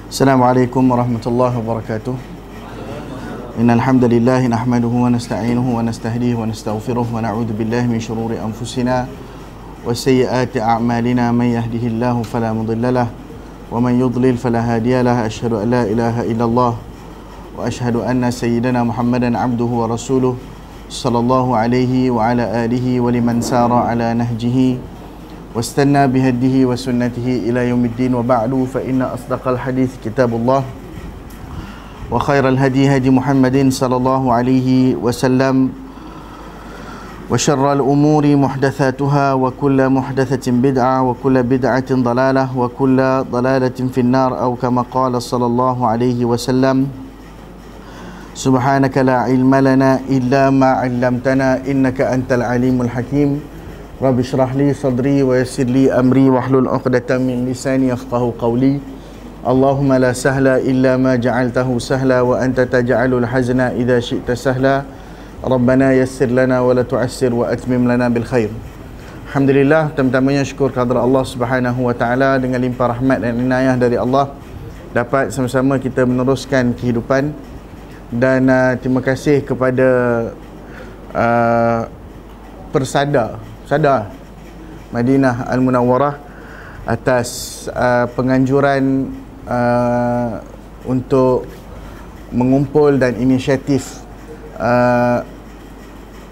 Assalamualaikum warahmatullahi wabarakatuh. Innal hamdalillah nahmaduhu wa nasta'inuhu wa nastahdihi wa nastaghfiruh wa na'udzu billahi min shururi anfusina wa sayyiati a'malina man yahdihillahu fala mudilla lahu wa man yudlil fala hadiya lahu. Asyhadu an la ilaha illallah wa asyhadu anna sayyidana Muhammadan abduhu wa rasuluh sallallahu alaihi wa ala alihi wa liman sara ala nahjihi واستنى بهديه وسنته إلى يوم الدين وبعد فإن أصدق الحديث كتاب الله وخير الهدي هدي محمد صلى الله عليه وسلم وشر الأمور محدثاتها وكل محدثة بدعة وكل بدعة ضلالة وكل ضلالة في النار أو كما قال صلى الله عليه وسلم سبحانك لا علم لنا إلا ما علمتنا إنك أنت العليم الحكيم Rabbi syrah li sadri wa yassir li amri wahlul 'uqdatam min lisani yafqahu qawli. Allahumma la sahla illa ma ja'altahu sahla wa anta taj'alul hazna idza syi'ta sahla. Rabbana yassir lana wa la tu'assir wa atmim lana bil khair. Alhamdulillah, pertama-tamanya syukur kepada Allah Subhanahu wa taala dengan limpah rahmat dan inayah dari Allah dapat sama-sama kita meneruskan kehidupan dan terima kasih kepada Persada Madinah Al-Munawwarah atas penganjuran untuk mengumpul dan inisiatif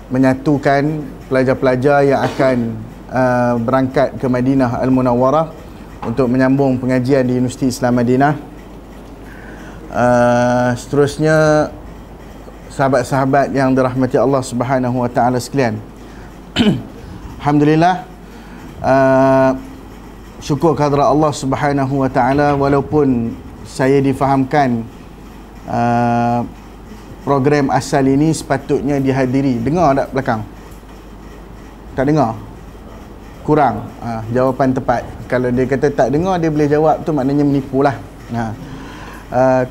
menyatukan pelajar-pelajar yang akan berangkat ke Madinah Al-Munawwarah untuk menyambung pengajian di Universiti Islam Madinah. Seterusnya, sahabat-sahabat yang dirahmati Allah Subhanahu wa taala sekalian, Alhamdulillah, syukur kehadrat Allah Subhanahu wa taala, walaupun saya difahamkan program asal ini sepatutnya dihadiri. Dengar tak belakang? Tak dengar? Kurang jawapan tepat. Kalau dia kata tak dengar, dia boleh jawab tu maknanya menipulah.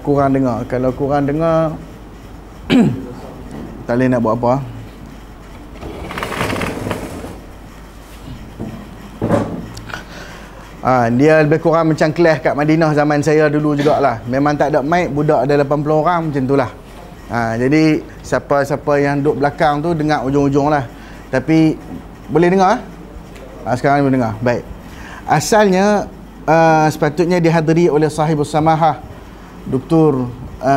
Kurang dengar. Kalau kurang dengar tak boleh nak buat apa. Dia lebih kurang macam kelas kat Madinah zaman saya dulu jugalah. Memang tak ada mic, budak ada 80 orang macam itulah. Jadi siapa-siapa yang duduk belakang tu dengar ujung-ujung lah. Tapi boleh dengar? Sekarang boleh dengar. Baik. Asalnya sepatutnya dihadiri oleh sahibus samahah Dr.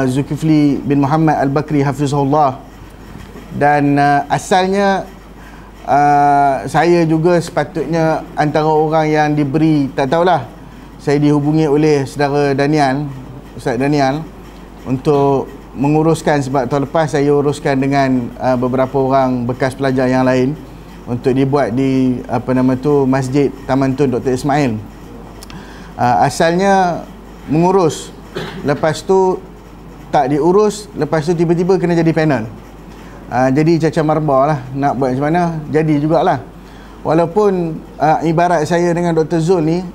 Zulkifli bin Muhammad Al-Bakri hafizahullah. Dan asalnya saya juga sepatutnya antara orang yang diberi, tak tahulah, saya dihubungi oleh saudara Danial, Ustaz Danial, untuk menguruskan, sebab tahun lepas saya uruskan dengan beberapa orang bekas pelajar yang lain untuk dibuat di Masjid Taman Tun Dr. Ismail. Asalnya mengurus, lepas tu tak diurus, lepas tu tiba-tiba kena jadi panel. Jadi caca marba lah, nak buat macam mana, jadi jugalah. Walaupun ibarat saya dengan Dr. Zul ni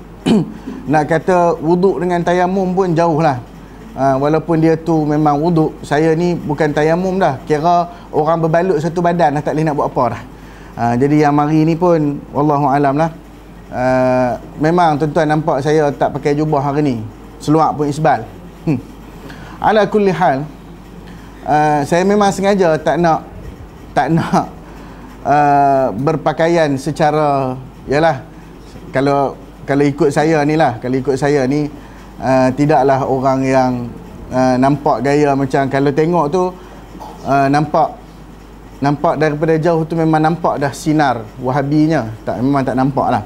nak kata wuduk dengan tayamum pun jauh lah. Walaupun dia tu memang wuduk, saya ni bukan tayamum dah, kira orang berbalut satu badan dah, tak boleh nak buat apa dah. Jadi yang mari ni pun wallahualam lah. Memang tuan-tuan nampak saya tak pakai jubah hari ni, seluar pun isbal. Ala kulli hal, saya memang sengaja tak nak berpakaian secara, yalah, kalau ikut saya ni lah, tidaklah orang yang nampak gaya macam, kalau tengok tu nampak daripada jauh tu memang nampak dah sinar wahabinya, memang tak nampak lah.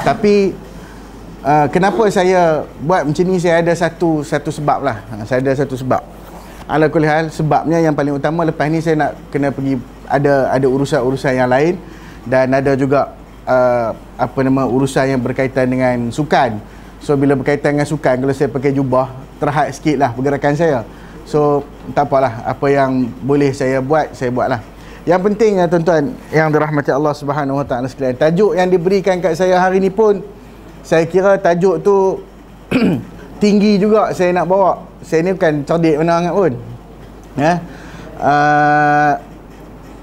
Tapi kenapa saya buat macam ni, saya ada satu sebab lah. Saya ada satu sebab. Ala kulli hal, sebabnya yang paling utama, lepas ni saya nak kena pergi, ada urusan-urusan yang lain, dan ada juga urusan yang berkaitan dengan sukan. So bila berkaitan dengan sukan, kalau saya pakai jubah, terhad sikit lah pergerakan saya. So tak apalah, apa yang boleh saya buat, saya buatlah. Yang penting ya tuan-tuan yang dirahmati Allah Subhanahu wa taala sekalian, tajuk yang diberikan kat saya hari ni pun, saya kira tajuk tu tinggi juga saya nak bawa. Saya ni bukan cerdik mana sangat pun.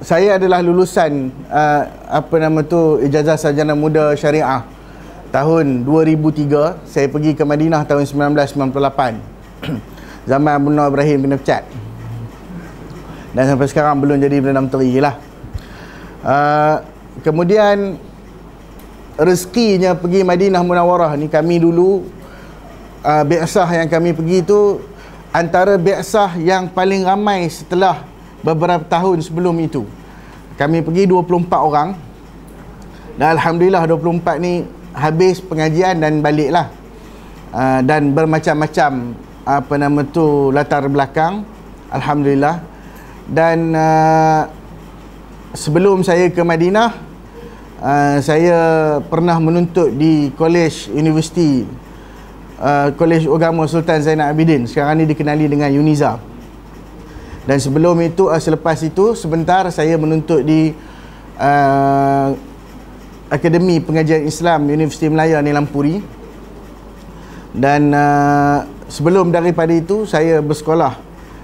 Saya adalah lulusan ijazah sarjana muda syariah tahun 2003 saya pergi ke Madinah tahun 1998 zaman Abu Nur Ibrahim bin Cat, dan sampai sekarang belum jadi Perdana Menteri lah. Kemudian rezekinya pergi Madinah Munawwarah ni, kami dulu bi'sah yang kami pergi tu antara bi'sah yang paling ramai setelah beberapa tahun sebelum itu. Kami pergi 24 orang, dan Alhamdulillah 24 ni habis pengajian dan balik lah. Dan bermacam-macam latar belakang, Alhamdulillah. Dan sebelum saya ke Madinah, saya pernah menuntut di Kolej Universiti Kolej Agama Sultan Zainal Abidin, sekarang ni dikenali dengan UNIZA. Dan sebelum itu, selepas itu sebentar saya menuntut di Akademi Pengajian Islam Universiti Melaya Nilampuri. Dan sebelum daripada itu saya bersekolah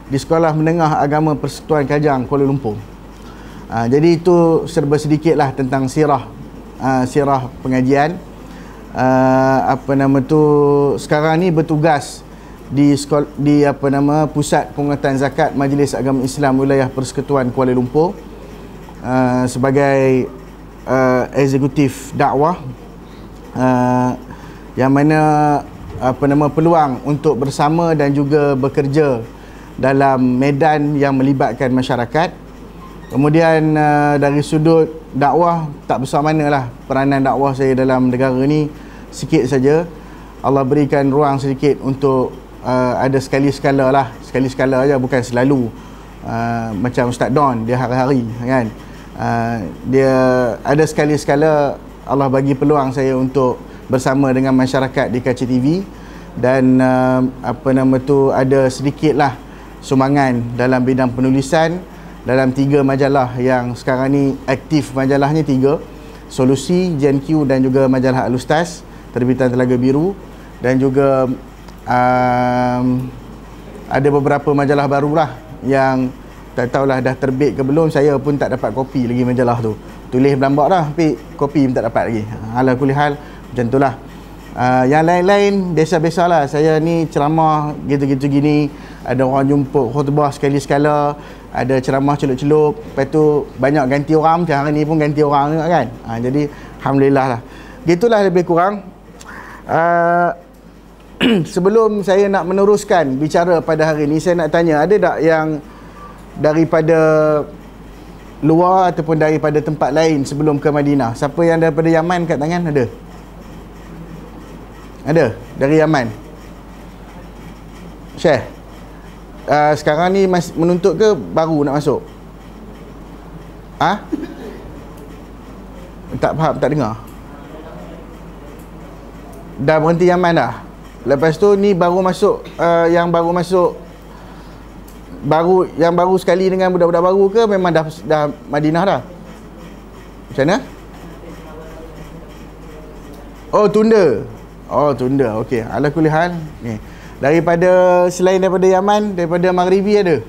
di Sekolah Menengah Agama Persekutuan Kajang, Kuala Lumpur. Jadi itu serba sedikitlah tentang sirah pengajian. Sekarang ni bertugas di Pusat Penguatan Zakat Majlis Agama Islam Wilayah Persekutuan Kuala Lumpur sebagai eksekutif dakwah, yang mana peluang untuk bersama dan juga bekerja dalam medan yang melibatkan masyarakat. Kemudian dari sudut dakwah, tak besar manalah peranan dakwah saya dalam negara ni, sikit saja. Allah berikan ruang sedikit untuk ada sekali-sekala lah, sekali-sekala aja, bukan selalu. Macam Ustaz Don, dia hari-hari kan. Dia ada sekali-sekala Allah bagi peluang saya untuk bersama dengan masyarakat di Kaca TV, dan ada sedikitlah sumbangan dalam bidang penulisan dalam 3 majalah yang sekarang ni aktif. Majalahnya 3, Solusi, JNQ dan juga majalah Al-Ustaz terbitan Telaga Biru, dan juga ada beberapa majalah barulah yang tak tahulah dah terbit ke belum. Saya pun tak dapat kopi lagi majalah tu. Tulis berlambak dah, tapi kopi pun tak dapat lagi. Ala kulli hal, macam itulah. Yang lain-lain biasa-biasalah. Saya ni ceramah gitu-gitu gini, ada orang jumpa khutbah sekali-sekala, ada ceramah celup-celup, lepas tu banyak ganti orang. Macam hari ni pun ganti orang juga kan. Jadi Alhamdulillah lah. Gitulah lebih kurang. Sebelum saya nak meneruskan bicara pada hari ni, saya nak tanya, ada tak yang daripada luar ataupun daripada tempat lain sebelum ke Madinah? Siapa yang daripada Yaman kat tangan? Ada? Ada? Dari Yaman? Syekh, sekarang ni masih menuntut ke baru nak masuk? Tak faham, tak dengar. Dah berhenti Yaman dah? Lepas tu ni baru masuk, yang baru masuk yang baru sekali dengan budak-budak baru ke memang dah Madinah dah? Macam mana? Oh, tunda. Okey. Ala kulli hal ni. Daripada selain daripada Yaman, daripada Maghribi ada?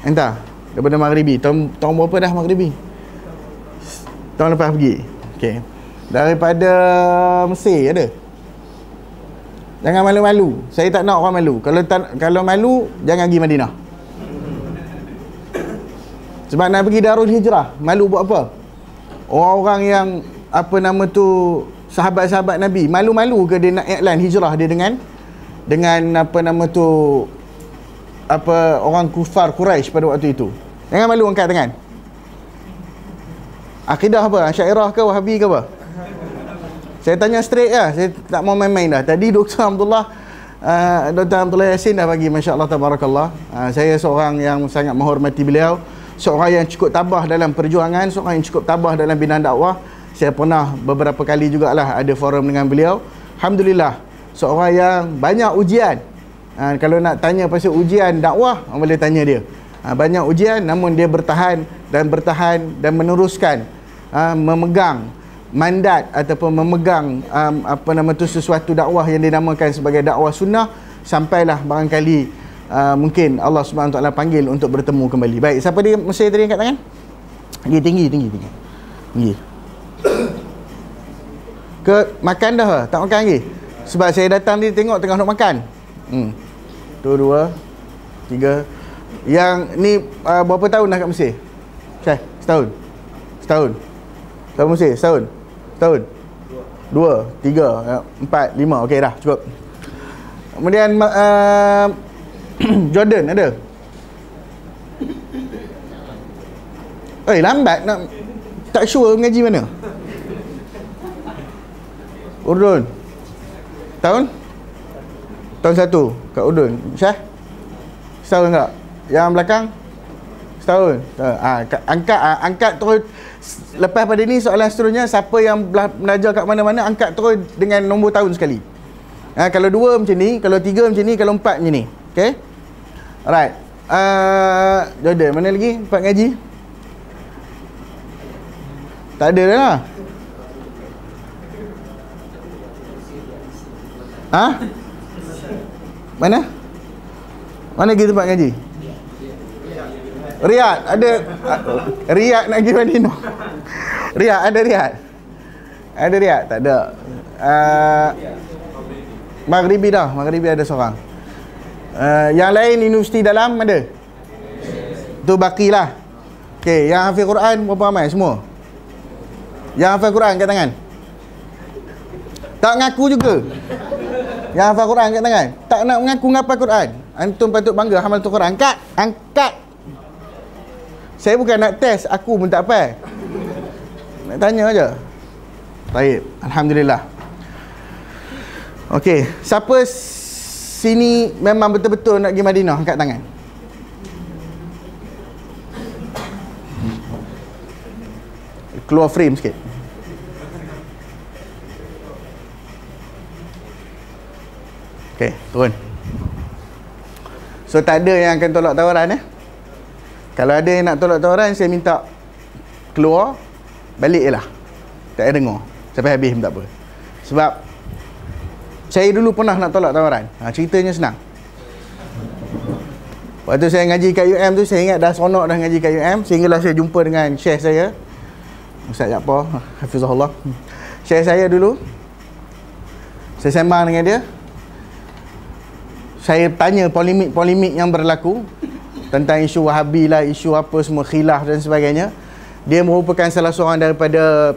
Entah. Daripada Maghribi. Tahun berapa dah Maghribi? Tahun lepas pergi. Okey. Daripada Mesir ada? Jangan malu-malu. Saya tak nak orang malu. Kalau malu, jangan pergi Madinah. Sebab nak pergi Darul Hijrah, malu buat apa? Orang-orang yang sahabat-sahabat Nabi, malu-malu ke dia nak iklan hijrah dia dengan orang kufar Quraisy pada waktu itu? Jangan malu angkat tangan. Akidah apa? Syairah ke Wahabi ke apa? Saya tanya straight lah, saya tak mau main-main dah. Tadi Dr. Abdullah Yassin dah bagi, Masya Allah, Tabarakallah. Saya seorang yang sangat menghormati beliau, seorang yang cukup tabah dalam perjuangan, seorang yang cukup tabah dalam bidang dakwah. Saya pernah beberapa kali jugalah ada forum dengan beliau. Alhamdulillah, seorang yang banyak ujian. Kalau nak tanya pasal ujian dakwah, boleh tanya dia. Banyak ujian, namun dia bertahan dan meneruskan memegang mandat ataupun memegang sesuatu dakwah yang dinamakan sebagai dakwah sunnah, sampailah barangkali mungkin Allah SWT panggil untuk bertemu kembali. Baik, siapa dia Mesir tadi angkat tangan? Tinggi. Ke makan dah? Tak makan lagi? Sebab saya datang ni tengok tengah nak makan. Tu 2 3. Yang ni berapa tahun dah kat Mesir? Syekh, setahun. Setahun. Tahun Mesir, setahun. Setahun. 2 3 4 5. Okey dah, cukup. Kemudian Jordan ada? Lambat nak, tak sure mengaji mana? Urdun. Tahun 1 kat Urdun. Syah? Setahun tak? Yang belakang? Setahun. Angkat terus. Lepas pada ni soalan seterusnya, siapa yang belajar kat mana-mana, angkat terus dengan nombor tahun sekali. Kalau 2 macam ni, kalau 3 macam ni, kalau 4 macam ni. Okay? Alright. Jordan, mana lagi? 4 ngaji? Tak ada dah lah. Mana? Mana lagi tempat ngaji? Riyadh ada. Riyadh nak pergi Madinah. Riyadh ada Riyadh. Ada Riyadh tak ada. Maghribi dah, Maghribi ada seorang. Yang lain universiti dalam ada. Tu bakilah. Okey, yang hafal Quran berapa ramai semua? Yang hafal Quran kat tangan. Tak ngaku juga. Yang hafal Quran kat tangan. Tak nak mengaku ngapal Quran. Antum patut bangga hafal Quran. Angkat, angkat. Saya bukan nak test, aku pun tak hafal. Nak tanya aja. Baik, alhamdulillah. Okey, siapa sini memang betul-betul nak pergi Madinah, angkat tangan. Keluar frame sikit. Okey, turun. So tak ada yang akan tolak tawaran Kalau ada yang nak tolak tawaran, saya minta keluar, balik je lah. Tak payah dengar sampai habis pun tak apa. Sebab saya dulu pernah nak tolak tawaran. Ceritanya senang. Waktu saya ngaji kat UM tu, saya ingat dah seronok dah ngaji kat UM, sehinggalah saya jumpa dengan syekh saya, Ustaz Jaafar Hafizahullah. Syekh saya dulu, saya sembang dengan dia. Saya tanya polemik-polemik yang berlaku tentang isu Wahabi lah, isu apa semua, khilaf dan sebagainya. Dia merupakan salah seorang daripada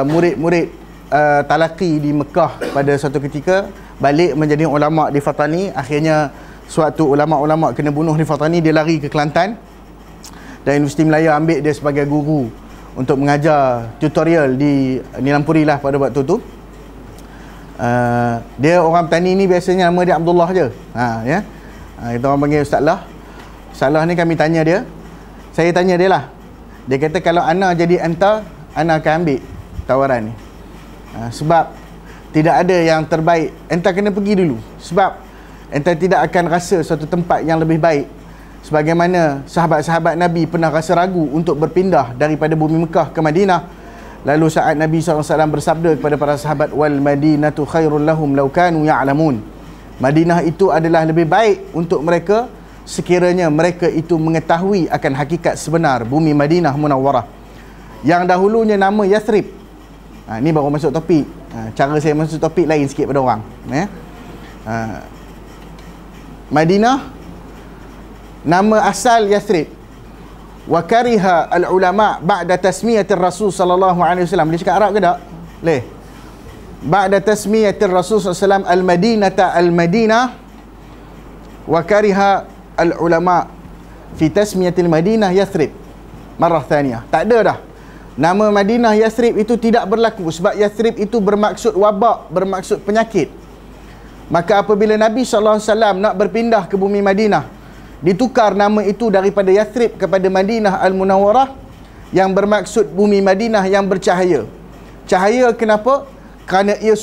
murid-murid talaqi di Mekah pada suatu ketika, balik menjadi ulama' di Fatani. Akhirnya suatu ulama'-ulama' kena bunuh di Fatani, dia lari ke Kelantan dan Universiti Melaya ambil dia sebagai guru untuk mengajar tutorial di Nilampuri lah pada waktu tu. Dia orang petani ni biasanya nama dia Abdullah je. Kita orang panggil Ustaz Lah. Ustaz Lah ni kami tanya dia. Saya tanya dia lah. Dia kata kalau ana jadi anta, ana akan ambil tawaran ni. Sebab tidak ada yang terbaik. Anta kena pergi dulu. Sebab anta tidak akan rasa suatu tempat yang lebih baik. Sebagaimana sahabat-sahabat Nabi pernah rasa ragu untuk berpindah daripada bumi Mekah ke Madinah. Lalu saat Nabi SAW bersabda kepada para sahabat, wal madinatu khairul lahum law kanu ya'lamun. Madinah itu adalah lebih baik untuk mereka sekiranya mereka itu mengetahui akan hakikat sebenar bumi Madinah Munawwarah, yang dahulunya nama Yathrib. Ni baru masuk topik. Cara saya masuk topik lain sikit pada orang. Madinah nama asal Yathrib. Wa kariha al-ulama' ba'da tasmiyatir Rasul sallallahu alaihi wasallam. Dia cakap Arab ke tak? Boleh. Ba'da tasmiyatir Rasul sallallahu alaihi wasallam al-Madinata al-Madinah wa kariha al-ulama' fi tasmiyatil Madinah Yathrib marrah thaniyah. Tak ada dah. Nama Madinah Yathrib itu tidak berlaku sebab Yathrib itu bermaksud wabak, bermaksud penyakit. Maka apabila Nabi sallallahu alaihi wasallam nak berpindah ke bumi Madinah, ditukar nama itu daripada Yathrib kepada Madinah Al-Munawwarah, yang bermaksud bumi Madinah yang bercahaya. Cahaya kenapa? Kerana ia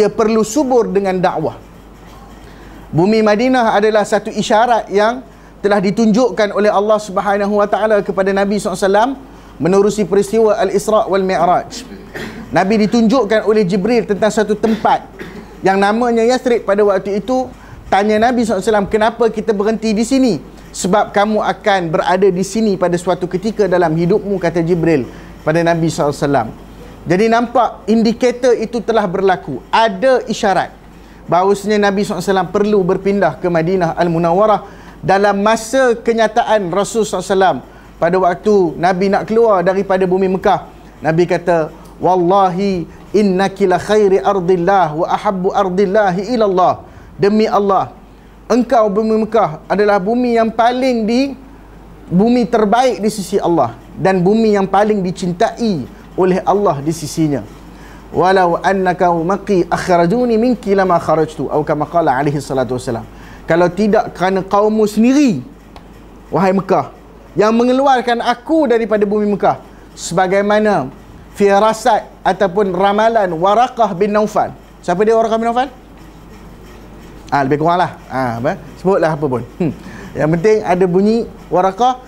perlu subur dengan dakwah. Bumi Madinah adalah satu isyarat yang telah ditunjukkan oleh Allah Subhanahu wa taala kepada Nabi SAW menerusi peristiwa Al-Isra' wal Mi'raj. Nabi ditunjukkan oleh Jibril tentang satu tempat yang namanya Yathrib. Pada waktu itu tanya Nabi SAW, kenapa kita berhenti di sini? Sebab kamu akan berada di sini pada suatu ketika dalam hidupmu, kata Jibril pada Nabi SAW. Jadi nampak indikator itu telah berlaku. Ada isyarat bahawasanya Nabi SAW perlu berpindah ke Madinah Al-Munawwarah dalam masa kenyataan Rasul SAW. Pada waktu Nabi nak keluar daripada bumi Mekah, Nabi kata, wallahi innaki la khairi ardillah wa ahabbu ardillahi ilallah. Demi Allah, engkau bumi Mekah adalah bumi yang paling bumi terbaik di sisi Allah dan bumi yang paling dicintai oleh Allah di sisinya. Walau annaka maqi akhrajuni minki lama kharajtu, atau kama qala alaihi salatu wassalam. Kalau tidak kerana kaummu sendiri, wahai Mekah, yang mengeluarkan aku daripada bumi Mekah, sebagaimana firasat ataupun ramalan Waraqah bin Naufal. Siapa dia Waraqah bin Naufal? Lebih kurang lah. Sebutlah apa pun. Yang penting ada bunyi Waraqah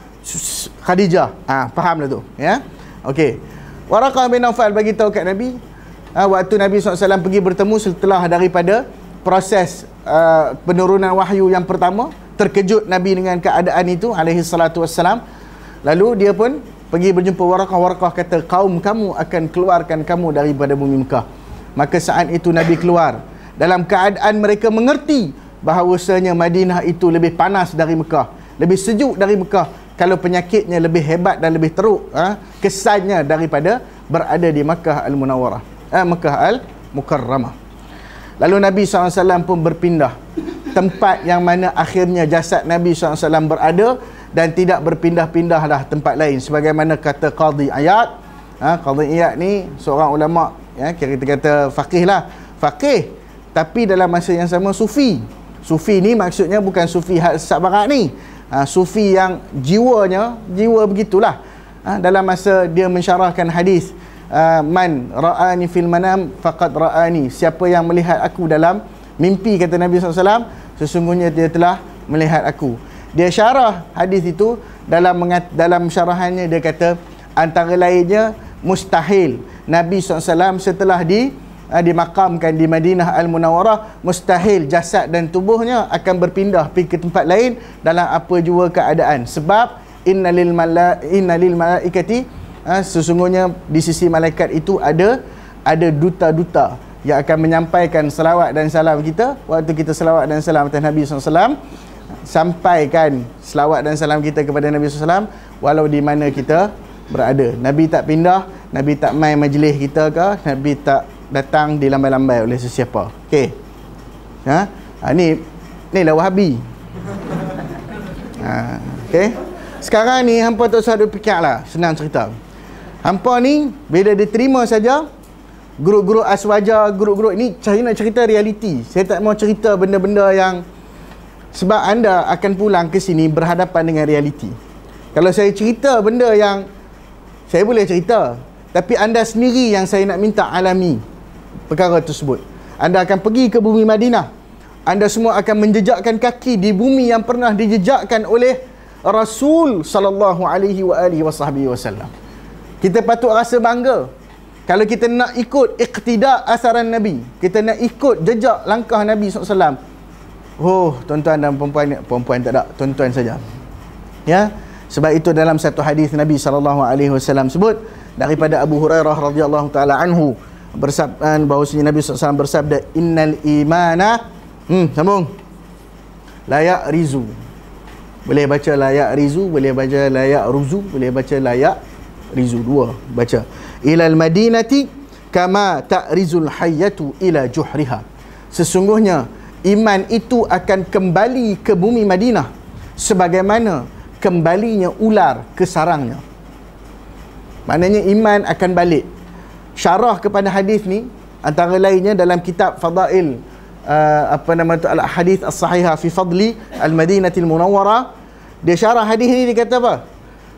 Khadijah. Faham lah tu. Ya. Okey. Waraqah bin Naufal bagi tahu kat Nabi, waktu Nabi SAW pergi bertemu setelah daripada proses penurunan wahyu yang pertama, terkejut Nabi dengan keadaan itu alaihi salatu wassalam. Lalu dia pun pergi berjumpa Waraqah. Waraqah kata, kaum kamu akan keluarkan kamu daripada bumi Mekah. Maka saat itu Nabi keluar dalam keadaan mereka mengerti bahawasanya Madinah itu lebih panas dari Mekah, lebih sejuk dari Mekah, kalau penyakitnya lebih hebat dan lebih teruk kesannya daripada berada di Makkah Al-Munawwarah, Makkah Al-Mukarramah. Lalu Nabi SAW pun berpindah tempat yang mana akhirnya jasad Nabi SAW berada, dan tidak berpindah-pindahlah tempat lain, sebagaimana kata Qadhi Iyad. Qadhi Iyad ni seorang ulama, kita kata faqih lah, faqih tapi dalam masa yang sama sufi. Sufi ni maksudnya bukan sufi hak barat ni, sufi yang jiwa begitulah. Dalam masa dia mensyarahkan hadis, man ra'ani fil manam faqad ra'ani, siapa yang melihat aku dalam mimpi, kata Nabi SAW, sesungguhnya dia telah melihat aku. Dia syarah hadis itu, dalam syarahannya dia kata antara lainnya mustahil Nabi SAW setelah dimakamkan di Madinah Al-Munawwarah, mustahil jasad dan tubuhnya akan berpindah pergi ke tempat lain dalam apa jua keadaan. Sebab innalil malaikati, sesungguhnya di sisi malaikat itu ada duta-duta yang akan menyampaikan selawat dan salam kita. Waktu kita selawat dan salam atas Nabi SAW, sampaikan selawat dan salam kita kepada Nabi SAW walau di mana kita berada. Nabi tak pindah, Nabi tak main majlis kita ke, Nabi tak datang dilambai-lambai oleh sesiapa. Okey. Ni lah Wahabi. Okey. Sekarang ni hampa tak usah fikirlah, senang cerita. Hampa ni bila diterima saja guru-guru aswaja, guru-guru ni, saya nak cerita realiti. Saya tak mau cerita benda-benda yang, sebab anda akan pulang ke sini berhadapan dengan realiti. Kalau saya cerita benda yang saya boleh cerita, tapi anda sendiri yang saya nak minta alami perkara tersebut. Anda akan pergi ke bumi Madinah. Anda semua akan menjejakkan kaki di bumi yang pernah dijejakkan oleh Rasul sallallahu alaihi wasallam. Kita patut rasa bangga kalau kita nak ikut iqtida asaran Nabi, kita nak ikut jejak langkah Nabi SAW. Tuan-tuan dan perempuan tak ada, tuan-tuan saja. Ya, sebab itu dalam satu hadis Nabi SAW sebut daripada Abu Hurairah radhiyallahu taala anhu, bersabda bahawasanya Nabi SAW bersabda, innal imana sambung la ya'rizu. Boleh baca la ya'rizu, boleh baca la ya'ruzu, boleh baca la ya'rizu, dua baca. Ilal madinati kama ta'rizul hayyatu ila juhriha. Sesungguhnya iman itu akan kembali ke bumi Madinah sebagaimana kembalinya ular ke sarangnya. Maknanya iman akan balik. Syarah kepada hadis ni antara lainnya dalam kitab Fadail al-hadith as-sahihah fi fadli al-Madinatil Munawwarah. Dia syarah hadis ni, dia kata apa?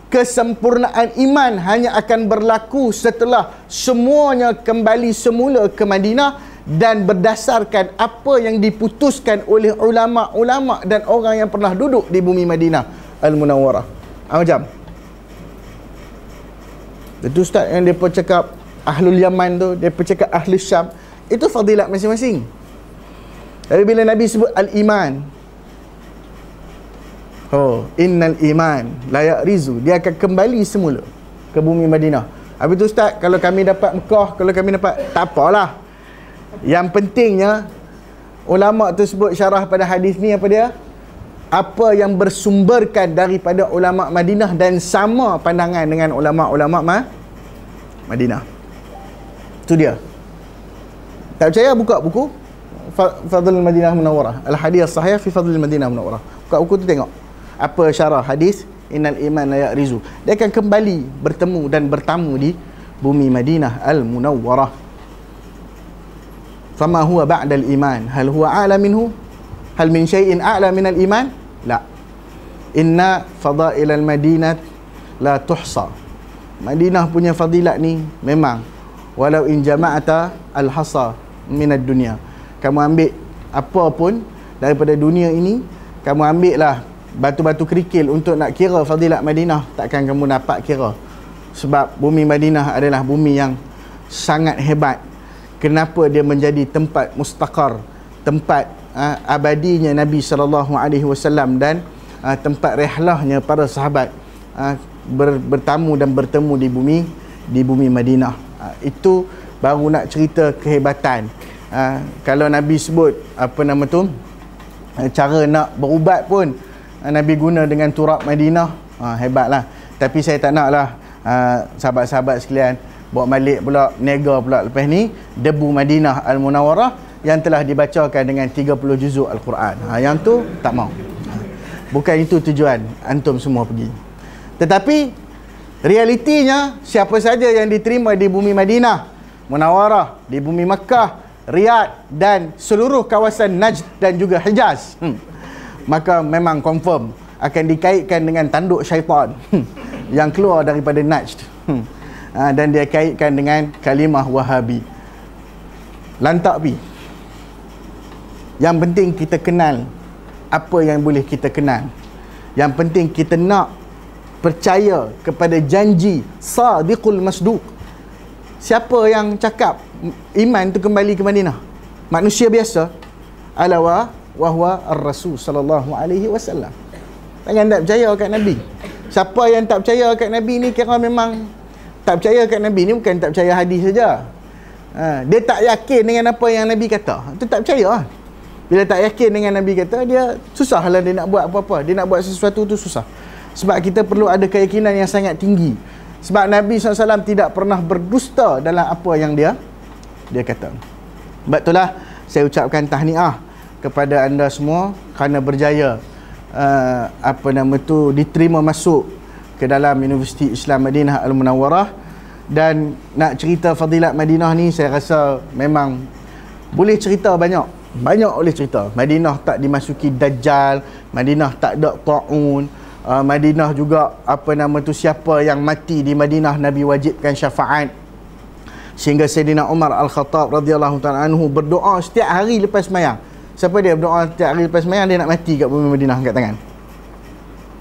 Kesempurnaan iman hanya akan berlaku setelah semuanya kembali semula ke Madinah dan berdasarkan apa yang diputuskan oleh ulama-ulama dan orang yang pernah duduk di bumi Madinah Al-Munawwarah. Macam itu ustaz yang dia cakap Ahlul Yaman tu, dia cakap Ahlul Syam, itu fadilat masing-masing. Tapi bila Nabi sebut al-iman, innal iman la ya'rizu, dia akan kembali semula ke bumi Madinah Habis tu Ustaz, kalau kami dapat Mekah, kalau kami dapat, tak apalah. Yang pentingnya ulama tersebut syarah pada hadis ni apa dia? Apa yang bersumberkan daripada ulama Madinah dan sama pandangan dengan ulama-ulama Madinah. Itu dia. Tak percaya, buka buku Fadlul Madinah Munawwarah, Al-Hadith Sahih fi Fadlul Madinah Munawwarah. Buka buku tu tengok apa syarah hadis Innal iman la ya'rizu. Dia akan kembali bertemu dan bertamu di bumi Madinah Al-Munawwarah. Fama huwa ba'dal iman? Hal huwa a'la minhu? Hal min syai'in a'la minal iman? La. Inna fadailal Madinah la tuhsa. Madinah punya fadilat ni memang walau in jama'ata al-hasa minad dunia. Kamu ambil apa pun daripada dunia ini, kamu ambil lah batu-batu kerikil untuk nak kira fadilat Madinah, takkan kamu dapat kira. Sebab bumi Madinah adalah bumi yang sangat hebat. Kenapa dia menjadi tempat mustaqar, tempat abadinya Nabi SAW dan tempat rehlahnya para sahabat bertamu dan bertemu di bumi Madinah. Itu baru nak cerita kehebatan. Kalau Nabi sebut apa nama tu, cara nak berubat pun Nabi guna dengan turab Madinah, hebatlah. Tapi saya tak naklah sahabat-sahabat sekalian bawa balik pula, nega pula lepas ni debu Madinah Al-Munawwarah yang telah dibacakan dengan 30 juzuk Al-Quran. Yang tu tak mau. Bukan itu tujuan antum semua pergi. Tetapi realitinya, siapa saja yang diterima di bumi Madinah Munawwarah, di bumi Makkah, Riyadh dan seluruh kawasan Najd dan juga Hijaz, maka memang confirm akan dikaitkan dengan tanduk syaitan yang keluar daripada Najd, dan dia kaitkan dengan kalimah Wahabi. Lantak pi. Yang penting kita kenal apa yang boleh kita kenal. Yang penting kita nak percaya kepada janji sadiqul masduq. Siapa yang cakap iman tu kembali ke Madinah? Manusia biasa. Ala wa huwa ar-rasul sallallahu alaihi wasallam. Jangan tak percaya kat Nabi. Siapa yang tak percaya kat Nabi ni kira memang tak percaya kat Nabi ni, bukan tak percaya hadis saja. Dia tak yakin dengan apa yang Nabi kata. Itu tak percaya. Bila tak yakin dengan Nabi kata, dia susahlah dia nak buat apa-apa. Dia nak buat sesuatu tu susah. Sebab kita perlu ada keyakinan yang sangat tinggi. Sebab Nabi SAW tidak pernah berdusta dalam apa yang dia kata. Sebab itulah saya ucapkan tahniah kepada anda semua kerana berjaya diterima masuk ke dalam Universiti Islam Madinah Al-Munawwarah. Dan nak cerita fadilat Madinah ni, saya rasa memang boleh cerita banyak boleh cerita. Madinah tak dimasuki Dajjal, Madinah tak ada ta'un, Madinah juga siapa yang mati di Madinah Nabi wajibkan syafaat, sehingga Sayyidina Umar Al-Khattab radhiyallahu ta'ala anhu berdoa setiap hari lepas sembahyang. Siapa dia berdoa setiap hari lepas sembahyang? Dia nak mati kat bumi Madinah, angkat tangan.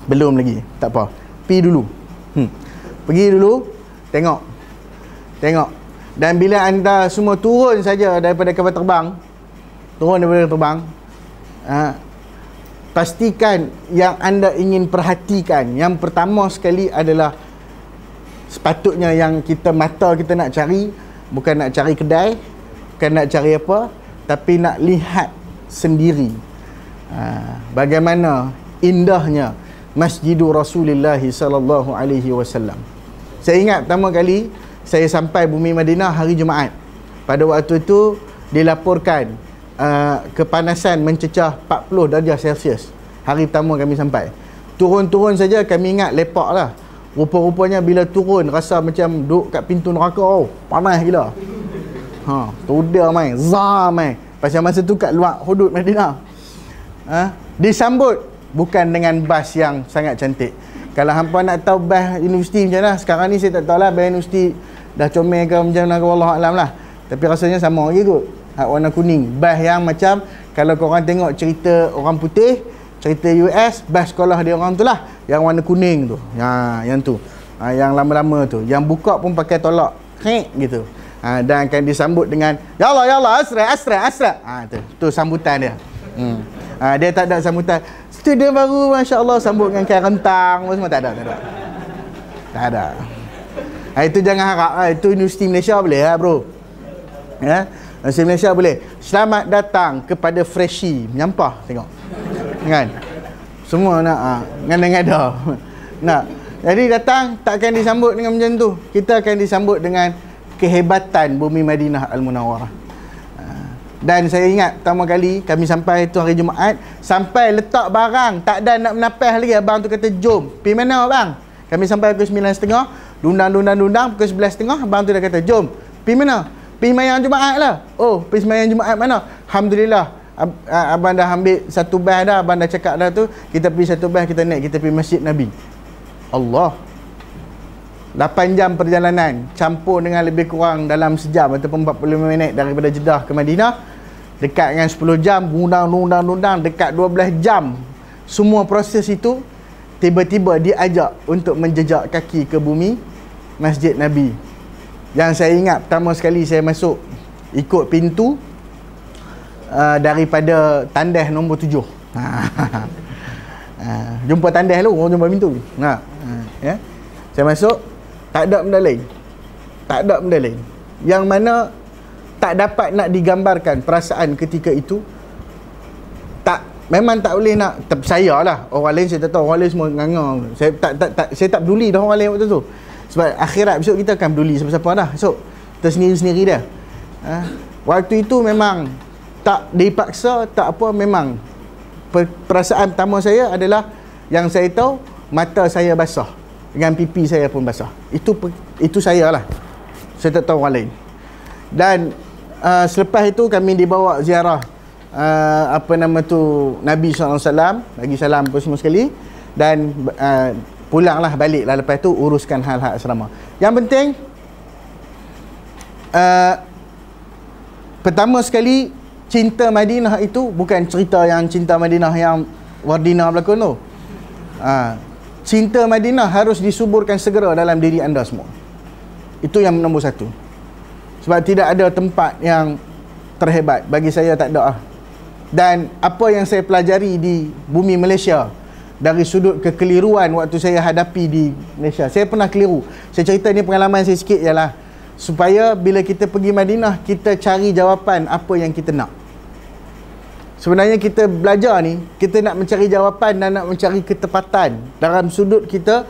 Belum lagi, tak apa, pergi dulu. Pergi dulu, tengok. Dan bila anda semua turun saja daripada kapal terbang, pastikan yang anda ingin perhatikan, yang pertama sekali adalah sepatutnya yang mata kita nak cari, bukan nak cari kedai, bukan nak cari apa, tapi nak lihat sendiri bagaimana indahnya Masjidur Rasulullah sallallahu alaihi wasallam. Saya ingat pertama kali saya sampai bumi Madinah hari Jumaat. Pada waktu itu dilaporkan kepanasan mencecah 40 darjah Celsius. Hari pertama kami sampai. Turun-turun saja kami ingat lepak lah. Rupa-rupanya bila turun rasa macam duduk kat pintu neraka. Panas gila. Tudah main, main. Pasal masa tu kat luar hudud Madinah. Disambut bukan dengan bas yang sangat cantik. Kalau hampa nak tahu bas universiti macam mana, sekarang ni saya tak tahulah bas universiti dah comel ke macam mana ke, wallahualam lah. Tapi rasanya sama lagi kot. Hak warna kuning. Bas yang macam kalau korang tengok cerita orang putih, cerita US, bas sekolah dia orang tu lah, yang warna kuning tu. Yang tu. Yang lama-lama tu. Yang buka pun pakai tolak. Gitu. Dan akan disambut dengan ya Allah, asra. Tu sambutan dia. Dia tak ada sambutan student baru, masya-Allah, sambut dengan kain rentang semua, tak ada. Itu jangan harap itu Universiti Malaysia boleh lah bro. Ya, Universiti Malaysia boleh. Selamat datang kepada Freshie. Menyampah tengok. Kan? Semua nak ngada-ngada. Nak. Jadi datang takkan disambut dengan macam tu. Kita akan disambut dengan kehebatan bumi Madinah Al-Munawwarah. Dan saya ingat pertama kali kami sampai tu hari Jumaat, sampai letak barang, tak ada nak menapah lagi, abang tu kata jom. Pergi mana abang? Kami sampai pukul 9.30, dundang pukul 11.30, abang tu dah kata jom. Pergi mana? Pergi sembahyang Jumaat lah. Oh, pergi sembahyang Jumaat mana? Alhamdulillah. Abang dah ambil satu bas dah, abang dah cakap dah tu, kita pergi satu bas, kita naik, kita pergi Masjid Nabi. Allah. 8 jam perjalanan, campur dengan lebih kurang dalam sejam ataupun 45 minit daripada Jeddah ke Madinah. Dekat dengan 10 jam, undang, dekat 12 jam. Semua proses itu tiba-tiba diajak untuk menjejak kaki ke bumi Masjid Nabi. Yang saya ingat pertama sekali saya masuk ikut pintu daripada tandas nombor 7. Jumpa tandas dulu, jumpa pintu. Ya. Saya masuk, tak ada benda lain. Tak ada benda lain. Yang mana tak dapat nak digambarkan perasaan ketika itu. Memang tak boleh nak saya lah. Orang lain saya tak tahu, orang lain semua nganga. Saya tak peduli dah orang lain waktu tu. Sebab akhirat besok kita akan peduli siapa-siapa dah. Esok kita sendiri-sendiri dah. Waktu itu memang tak dipaksa, tak apa, memang perasaan pertama saya adalah yang saya tahu mata saya basah dengan pipi saya pun basah. Itu saya lah. Saya tak tahu orang lain. Dan selepas itu kami dibawa ziarah Nabi SAW, bagi salam apa semua sekali, dan pulanglah, baliklah lepas tu uruskan hal-hal asrama. Yang penting pertama sekali, cinta Madinah itu bukan cerita yang cinta Madinah yang Wardina berlakon tu. Cinta Madinah harus disuburkan segera dalam diri anda semua. Itu yang nombor satu. Sebab tidak ada tempat yang terhebat. Bagi saya tak ada. Dan apa yang saya pelajari di bumi Malaysia, dari sudut kekeliruan waktu saya hadapi di Malaysia, saya pernah keliru. Saya cerita ni pengalaman saya sikit je lah, supaya bila kita pergi Madinah, kita cari jawapan apa yang kita nak. Sebenarnya kita belajar ni, kita nak mencari jawapan dan nak mencari ketepatan dalam sudut kita.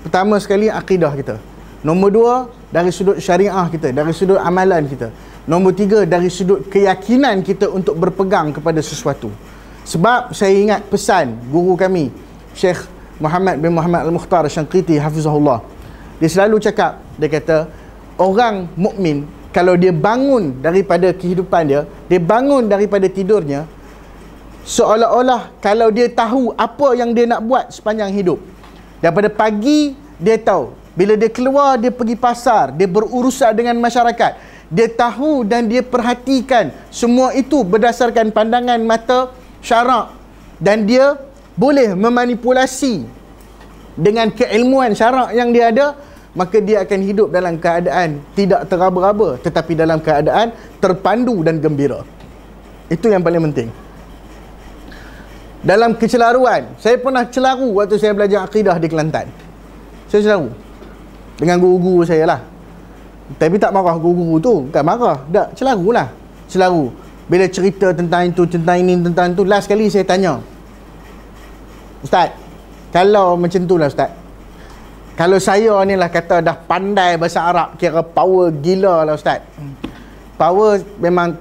Pertama sekali akidah kita. Nombor 2, dari sudut syariah kita, dari sudut amalan kita. Nombor 3, dari sudut keyakinan kita untuk berpegang kepada sesuatu. Sebab saya ingat pesan guru kami, Syekh Muhammad bin Muhammad Al-Mukhtar Syanqiti hafizahullah. Dia selalu cakap, dia kata, orang mukmin kalau dia bangun daripada kehidupan dia, dia bangun daripada tidurnya, seolah-olah kalau dia tahu apa yang dia nak buat sepanjang hidup. Daripada pagi dia tahu, bila dia keluar, dia pergi pasar, dia berurusan dengan masyarakat, dia tahu dan dia perhatikan semua itu berdasarkan pandangan mata syarak, dan dia boleh memanipulasi dengan keilmuan syarak yang dia ada. Maka dia akan hidup dalam keadaan tidak teraba-raba, tetapi dalam keadaan terpandu dan gembira. Itu yang paling penting. Dalam kecelaruan, saya pernah celaru waktu saya belajar akidah di Kelantan. Saya celaru dengan guru-guru saya lah. Tapi tak marah guru-guru tu, bukan marah, tak, celaru lah. Celaru bila cerita tentang itu, tentang ini, tentang itu. Last kali saya tanya, Ustaz, kalau macam tu lah Ustaz, kalau saya ni lah kata dah pandai bahasa Arab, kira power gila lah Ustaz. Power memang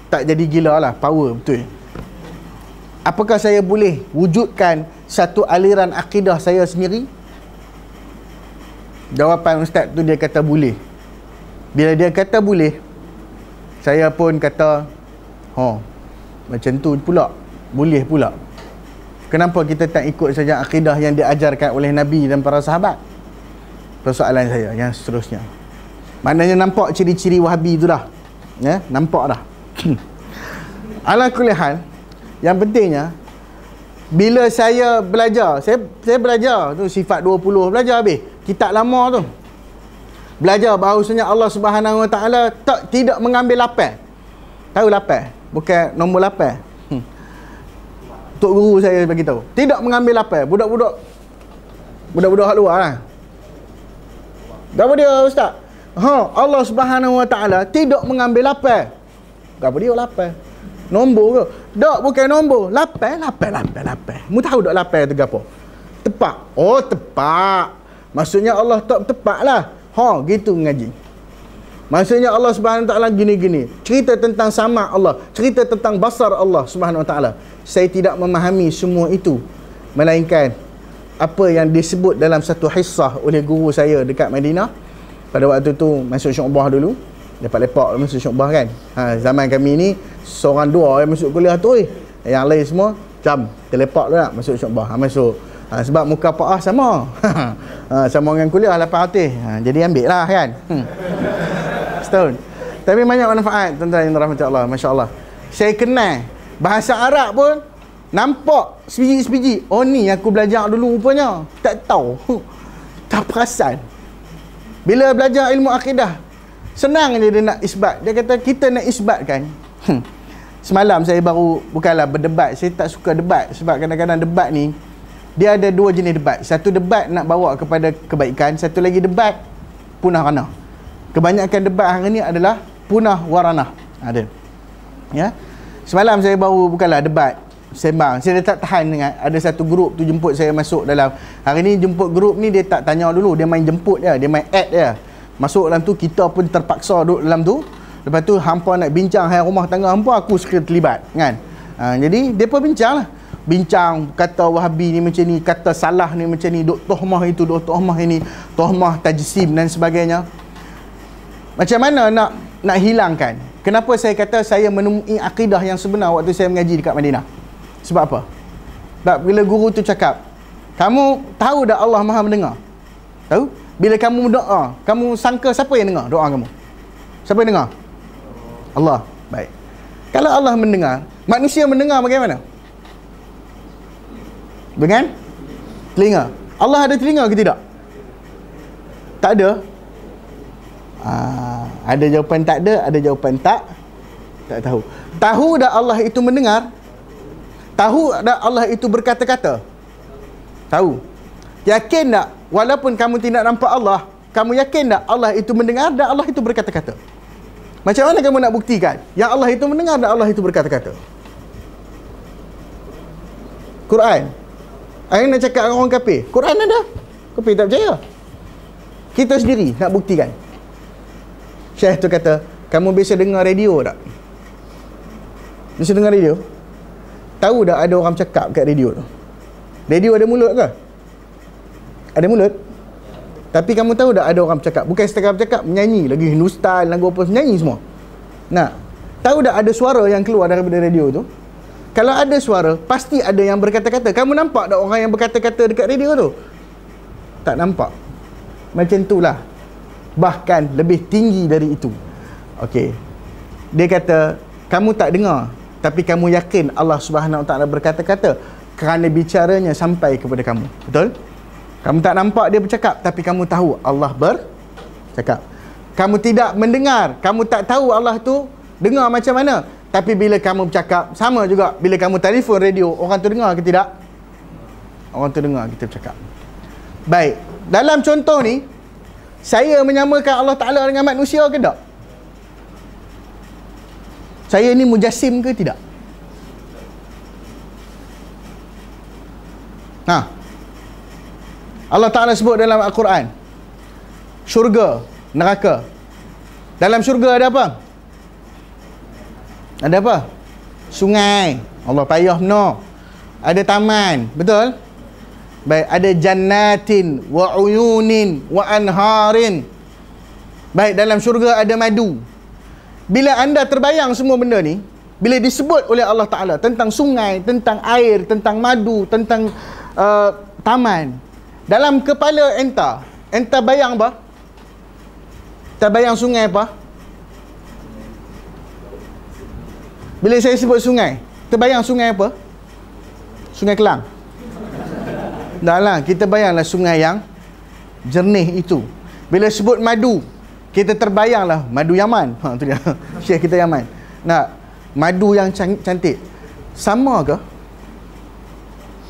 tak jadi gila lah, power betul. Apakah saya boleh wujudkan satu aliran akidah saya sendiri? Jawapan Ustaz tu, dia kata boleh. Bila dia kata boleh, saya pun kata, macam tu pula, boleh pula. Kenapa kita tak ikut saja akidah yang diajarkan oleh Nabi dan para sahabat? Persoalan saya yang seterusnya. Maknanya nampak ciri-ciri Wahabi tu dah. Ya, nampak dah. Ala kulli hal, yang pentingnya, bila saya belajar, saya belajar tu sifat 20, belajar habis kitab lama tu. Belajar bahawasanya Allah Subhanahu Wa Taala tidak mengambil lapan. Tahu lapan? Bukan nombor lapan. Tok guru saya bagi tahu. Tidak mengambil lapan. Budak-budak hak luar lah. Apa dia ustaz? Allah Subhanahu Wa Taala tidak mengambil lapar. Apa dia lapar? Nombor ke? Tak, bukan nombor. Lapar. Mu tahu tak lapar tu gapo? Tepak. Oh, tepak. Maksudnya Allah tak tepak lah. Gitu ngaji. Maksudnya Allah Subhanahu Wa Taala gini-gini. Cerita tentang sama Allah, cerita tentang basar Allah Subhanahu Wa Taala. Saya tidak memahami semua itu, melainkan apa yang disebut dalam satu hissah oleh guru saya dekat Madinah. Pada waktu tu masuk syu'bah dulu, lepak-lepak masuk syu'bah kan. Zaman kami ni seorang dua yang masuk kuliah tu, yang lain semua jam terlepak tu nak masuk syu'bah. Masuk sebab muka Pak sama. Sama dengan kuliah 800. Jadi ambil lah kan. Setahun. Tapi banyak manfaat tuan-tuan yang dirahmati Allah, masya-Allah. Saya kenal bahasa Arab pun nampak sebiji-sebiji. Oh ni aku belajar dulu rupanya. Tak tahu. Tak perasan. Bila belajar ilmu akidah, senang je dia nak isbat. Dia kata kita nak isbatkan. Semalam saya baru, bukanlah berdebat, saya tak suka debat sebab kadang-kadang debat ni dia ada dua jenis debat. Satu debat nak bawa kepada kebaikan, satu lagi debat punah ranah. Kebanyakan debat hari ni adalah punah waranah. Ada. Ya. Semalam saya baru, bukanlah debat, sembang. Saya tak tahan dengan ada satu grup tu jemput saya masuk dalam. Hari ni jemput grup ni dia tak tanya dulu, dia main jemput je, dia main add je. Masuk dalam tu, kita pun terpaksa duduk dalam tu. Lepas tu hampa nak bincang hal rumah tangga hampa, aku sekali terlibat kan. Jadi depa bincang lah. Bincang kata Wahabi ni macam ni, kata salah ni macam ni, duk tohmah itu, duk tohmah ini, tohmah tajsim dan sebagainya. Macam mana nak hilangkan? Kenapa saya kata saya menemui akidah yang sebenar waktu saya mengaji dekat Madinah? Sebab apa? Sebab bila guru tu cakap, kamu tahu dah Allah Maha mendengar? Tahu? Bila kamu doa, kamu sangka siapa yang dengar doa kamu? Siapa yang dengar? Allah. Baik. Kalau Allah mendengar, manusia mendengar bagaimana? Dengan telinga. Allah ada telinga ke tidak? Tak ada. Ada jawapan tak ada jawapan tak tahu. Tahu dah Allah itu mendengar? Tahu dah Allah itu berkata-kata? Tahu. Yakin tak walaupun kamu tidak nampak Allah, kamu yakin tak Allah itu mendengar dan Allah itu berkata-kata? Macam mana kamu nak buktikan yang Allah itu mendengar dan Allah itu berkata-kata? Quran. Saya nak cakap dengan orang kafir, Quran ada. Kafir tak percaya. Kita sendiri nak buktikan. Syekh tu kata, kamu biasa dengar radio tak? Biasa dengar radio? Tahu tak ada orang cakap kat radio tu? Radio ada mulut ke? Ada mulut? Tapi kamu tahu tak ada orang cakap? Bukan setakat bercakap, menyanyi. Lagi Hindustan, lagu apa, menyanyi semua. Nah, tahu tak ada suara yang keluar daripada radio tu? Kalau ada suara, pasti ada yang berkata-kata. Kamu nampak tak orang yang berkata-kata dekat radio tu? Tak nampak. Macam itulah. Bahkan lebih tinggi dari itu. Okey. Dia kata, kamu tak dengar, tapi kamu yakin Allah Subhanahu Wa Taala berkata-kata kerana bicaranya sampai kepada kamu. Betul? Kamu tak nampak dia bercakap, tapi kamu tahu Allah bercakap. Kamu tidak mendengar, kamu tak tahu Allah tu dengar macam mana. Tapi bila kamu bercakap, sama juga bila kamu telefon radio, orang tu dengar ke tidak? Orang tu dengar kita bercakap. Baik, dalam contoh ni, saya menyamakan Allah Ta'ala dengan manusia ke tak? Saya ni mujassim ke tidak? Allah Ta'ala sebut dalam Al-Quran, syurga, neraka. Dalam syurga ada apa? Ada apa? Sungai. Allah payah benar. Ada taman. Betul? Baik, ada jannatin wa uyunin wa anharin. Baik, dalam syurga ada madu. Bila anda terbayang semua benda ni, bila disebut oleh Allah Ta'ala tentang sungai, tentang air, tentang madu, tentang taman, dalam kepala enta bayang apa? Enta bayang sungai apa? Bila saya sebut sungai, terbayang sungai apa? Sungai Kelang. Tak lah, kita bayanglah sungai yang jernih itu. Bila sebut madu, kita terbayanglah madu Yaman. Tu dia. Syekh kita Yaman. Nah, madu yang cantik. Sama ke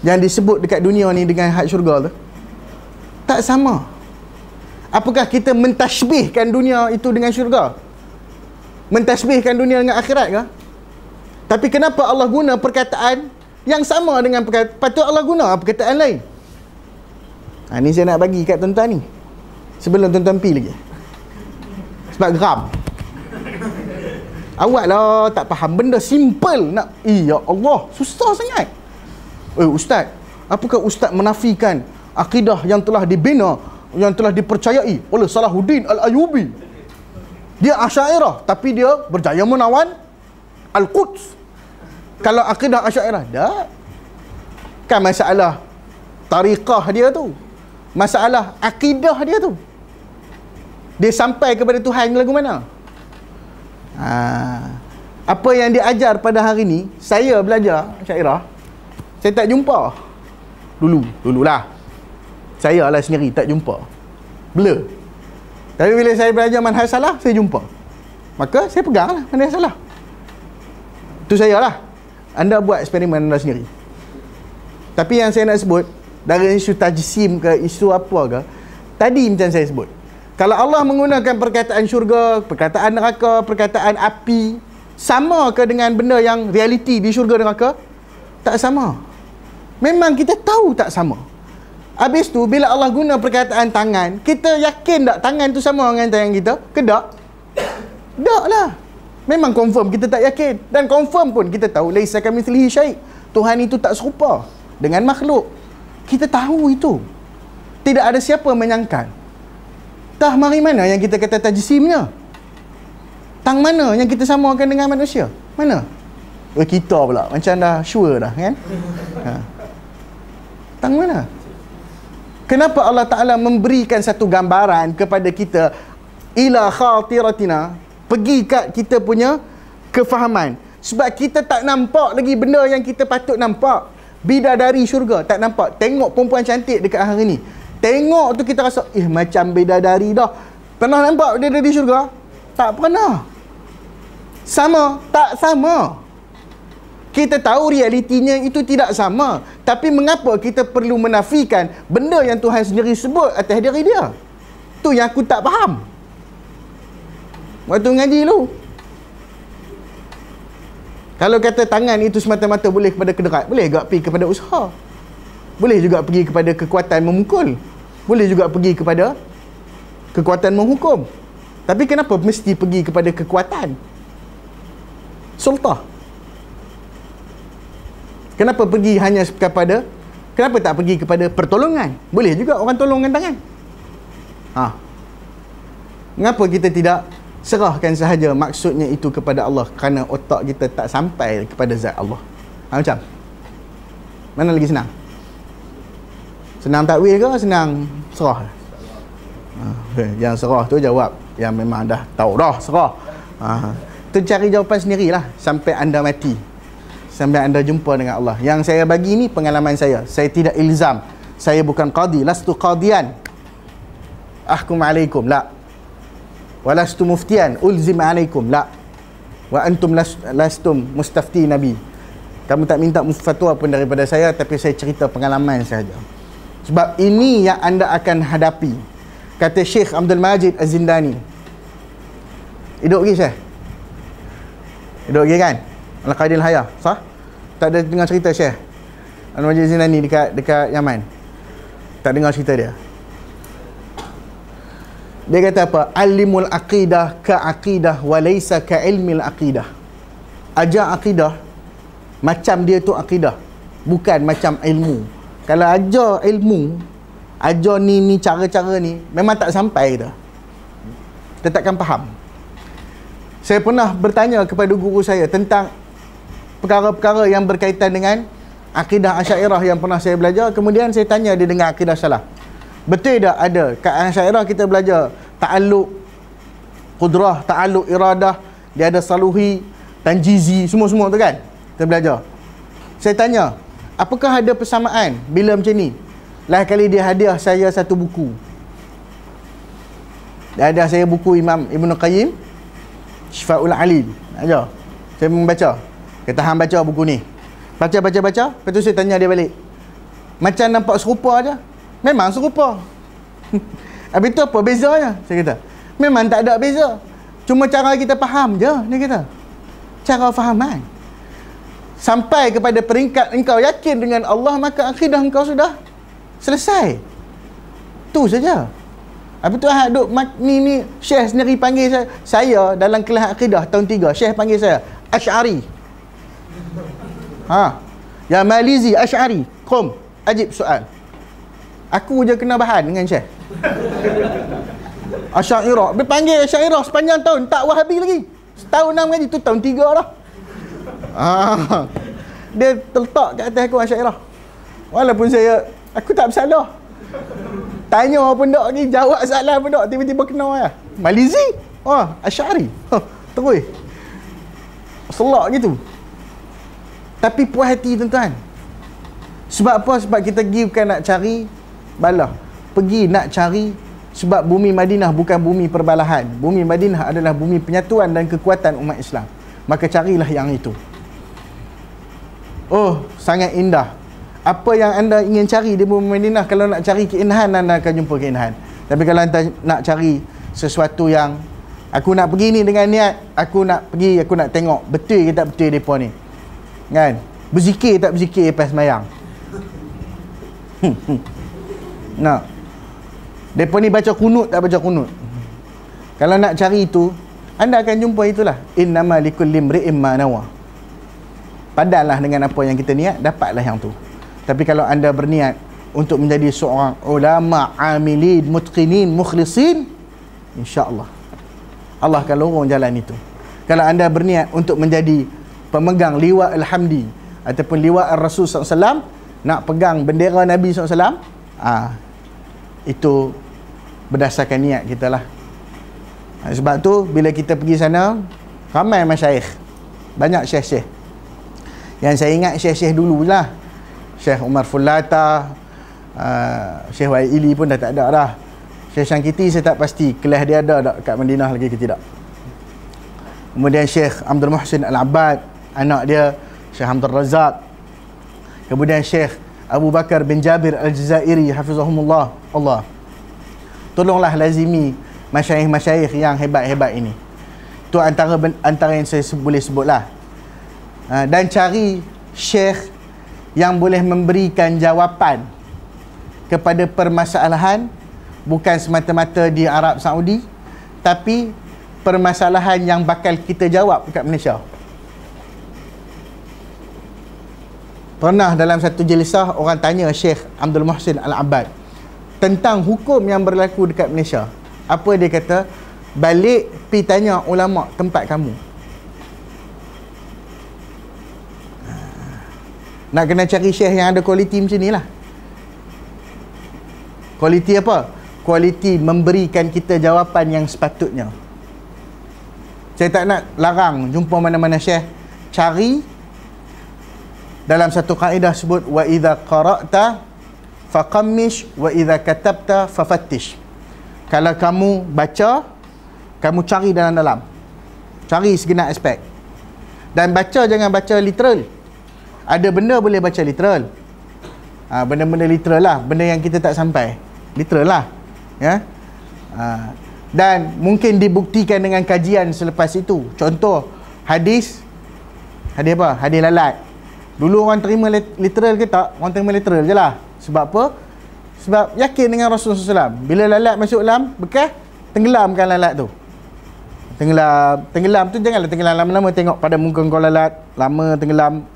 yang disebut dekat dunia ni dengan hak syurga tu? Tak sama. Apakah kita mentashbihkan dunia itu dengan syurga? Mentashbihkan dunia dengan akhirat ke? Tapi kenapa Allah guna perkataan yang sama dengan perkataan, patut Allah guna perkataan lain? Ni saya nak bagi kat tuan-tuan ni sebelum tuan-tuan pi lagi. Sebab geram. Awak lah tak faham benda simple nak. Ya Allah, susah sangat. Ustaz, apakah ustaz menafikan akidah yang telah dibina, yang telah dipercayai oleh Salahuddin Al-Ayyubi? Dia Asy'ariyah tapi dia berjaya menawan Al-Quds. Kalau akidah Asy'ariyah, tak. Kan masalah tariqah dia tu. Masalah akidah dia tu. Dia sampai kepada Tuhan lagu mana? Apa yang dia ajar pada hari ni, saya belajar Asy'ariyah, saya tak jumpa. Dululah. Saya lah sendiri tak jumpa. Blur. Tapi bila saya belajar manhaj salah, saya jumpa. Maka saya peganglah manhaj salah. Tu saya lah. Anda buat eksperimen anda sendiri. Tapi yang saya nak sebut, dari isu tajsim ke isu apa ke, tadi macam saya sebut, kalau Allah menggunakan perkataan syurga, perkataan neraka, perkataan api, sama ke dengan benda yang realiti di syurga neraka? Tak sama. Memang kita tahu tak sama. Habis tu bila Allah guna perkataan tangan, kita yakin tak tangan tu sama dengan tangan kita? Ke tak? Tak lah. Memang confirm kita tak yakin. Dan confirm pun kita tahu laisa kamitslihi syai'. Tuhan itu tak serupa dengan makhluk. Kita tahu itu. Tidak ada siapa menyangkal. Tah mari mana yang kita kata tajsimnya? Tang mana yang kita samakan dengan manusia? Mana? Kita pula macam dah sure dah kan? Tang mana? Kenapa Allah Ta'ala memberikan satu gambaran kepada kita, ila khatiratina, pergi kat kita punya kefahaman? Sebab kita tak nampak lagi benda yang kita patut nampak. Bidadari syurga tak nampak. Tengok perempuan cantik dekat hari ni, tengok tu kita rasa macam bidadari dah. Pernah nampak bidadari syurga? Tak pernah. Sama? Tak sama. Kita tahu realitinya itu tidak sama. Tapi mengapa kita perlu menafikan benda yang Tuhan sendiri sebut atas diri dia? Tu yang aku tak faham waktu ngaji lu. Kalau kata tangan itu semata-mata boleh kepada kederat, boleh juga pergi kepada usaha. Boleh juga pergi kepada kekuatan memukul. Boleh juga pergi kepada kekuatan menghukum. Tapi kenapa mesti pergi kepada kekuatan sultah? Kenapa pergi hanya kepada, kenapa tak pergi kepada pertolongan? Boleh juga orang tolong dengan tangan. Mengapa kita tidak serahkan sahaja maksudnya itu kepada Allah, kerana otak kita tak sampai kepada zat Allah? Macam mana lagi senang? Senang takwil ke senang serah? Yang serah tu jawab yang memang dah tahu dah serah. Tu cari jawapan sendirilah sampai anda mati, sampai anda jumpa dengan Allah. Yang saya bagi ni pengalaman saya. Saya tidak ilzam. Saya bukan qadi, lastu qadian ahkum alaikum, la. Walastu muftian ulzim alaikum, la. Wa antum lastum mustafti nabi. Kamu tak minta fatwa pun daripada saya, tapi saya cerita pengalaman saja. Sebab ini yang anda akan hadapi. Kata Syekh Abdul Majid Az-Zindani. Hidup lagi Syekh? Hidup lagi kan? Al-Qaidil Hayah, sah? Tak ada dengar cerita Syekh Abdul Majid Az-Zindani dekat Yaman? Tak dengar cerita dia? Dia kata apa? Alimul aqidah ka-aqidah walaysa ka-ilmil aqidah. Ajar aqidah macam dia tu aqidah, bukan macam ilmu. Kalau ajar ilmu, ajar ni cara-cara ni, memang tak sampai dah. Kita takkan faham. Saya pernah bertanya kepada guru saya tentang perkara-perkara yang berkaitan dengan akidah Asy'ariyah yang pernah saya belajar. Kemudian saya tanya dia dengan akidah salah. Betul tak ada kat Asy'ariyah kita belajar ta'alluq qudrah, ta'alluq iradah, dia ada saluhi, tanjizi, semua-semua tu kan kita belajar. Saya tanya, apakah ada persamaan bila macam ni? Lain kali dia hadiah saya satu buku. Dia hadiah saya buku Imam Ibn Qayyim, Syifa'ul Alim. Aja. Saya membaca. Kata hang baca buku ni. Baca. Lepas tu saya tanya dia balik. Macam nampak serupa aja. Memang serupa. Habis tu apa bezanya? Saya kata, memang tak ada beza. Cuma cara kita faham je, dia kata. Cara fahaman. Sampai kepada peringkat engkau yakin dengan Allah, maka akidah engkau sudah selesai. Tu saja. Habis tu duk ni Syekh sendiri panggil saya dalam kelas akidah tahun 3. Syekh panggil saya Asy'ari. Ya Malizi Asy'ari, kom ajib soal. Aku je kena bahan dengan Syekh. Asy'ariyah. Dia panggil Asy'ariyah sepanjang tahun, tak Wahabi lagi. Setahun 6 kali tu tahun 3 dah. Dia terletak kat atas aku Asy'ariyah. Walaupun aku tak bersalah. Tanya pun tak ni, jawab soalan pun tak, tiba-tiba kena ya. Malizi. Asy'ari. Terus. Selak gitu. Tapi puas hati tuan-tuan. Sebab apa? Sebab kita pergi bukan nak cari bala. Pergi nak cari sebab bumi Madinah bukan bumi perbalahan. Bumi Madinah adalah bumi penyatuan dan kekuatan umat Islam. Maka carilah yang itu. Oh, sangat indah. Apa yang anda ingin cari di bumi Madinah, kalau nak cari keindahan, anda akan jumpa keindahan. Tapi kalau anda nak cari sesuatu yang aku nak pergi ni dengan niat, aku nak pergi, aku nak tengok betul ke tak betul mereka ni, kan? Berzikir tak berzikir lepas sembahyang. Nah, mereka ni baca kunut tak baca kunut. Kalau nak cari itu, anda akan jumpa itulah. Innama likulli imri'in ma nawa. Padanlah dengan apa yang kita niat, dapatlah yang tu. Tapi kalau anda berniat untuk menjadi seorang ulama, amilin, mutqinin, mukhlisin, insya-Allah Allah akan lorong jalan itu. Kalau anda berniat untuk menjadi pemegang liwa al-hamdi ataupun liwa al-Rasul SAW, nak pegang bendera Nabi SAW, itu berdasarkan niat kita lah. Sebab tu bila kita pergi sana, ramai masyayikh, banyak syekh-syekh. Yang saya ingat syekh-syekh dulu lah, Syekh Umar Fullata, Syekh Waili pun dah tak ada dah. Syekh Syangkiti saya tak pasti kelas dia ada tak kat Madinah lagi ke tidak. Kemudian Syekh Abdul Muhsin Al-Abbad, anak dia Syekh Abdul Razak. Kemudian Syekh Abu Bakar bin Jabir Al-Jazairi hafizahumullah. Allah, tolonglah lazimi masyayikh-masyayikh yang hebat-hebat ini. Itu antara yang saya boleh sebutlah. Dan cari syekh yang boleh memberikan jawapan kepada permasalahan bukan semata-mata di Arab Saudi, tapi permasalahan yang bakal kita jawab dekat Malaysia. Pernah dalam satu jelisah orang tanya Syekh Abdul Muhsin Al-Abbad tentang hukum yang berlaku dekat Malaysia. Apa dia kata? Balik pi tanya ulama tempat kamu. Nak kena cari syekh yang ada kualiti macam ni lah. Kualiti apa? Kualiti memberikan kita jawapan yang sepatutnya. Saya tak nak larang jumpa mana-mana syekh. Cari dalam satu kaedah sebut wa idza qara'ta faqammish wa idza katabta fafattish. Kalau kamu baca, kamu cari dalam-dalam. Cari segenap aspek. Dan baca jangan baca literal. Ada benda boleh baca literal. Benda-benda literal lah, benda yang kita tak sampai. Literal lah. Ya. Dan mungkin dibuktikan dengan kajian selepas itu. Contoh, hadis apa? Hadis lalat. Dulu orang terima literal ke tak? Orang terima literal je lah. Sebab apa? Sebab yakin dengan Rasulullah SAW. Bila lalat masuk dalam bekas, tenggelamkan lalat tu. Tenggelam tu janganlah tenggelam lama-lama, tengok pada muka kau lalat lama tenggelam,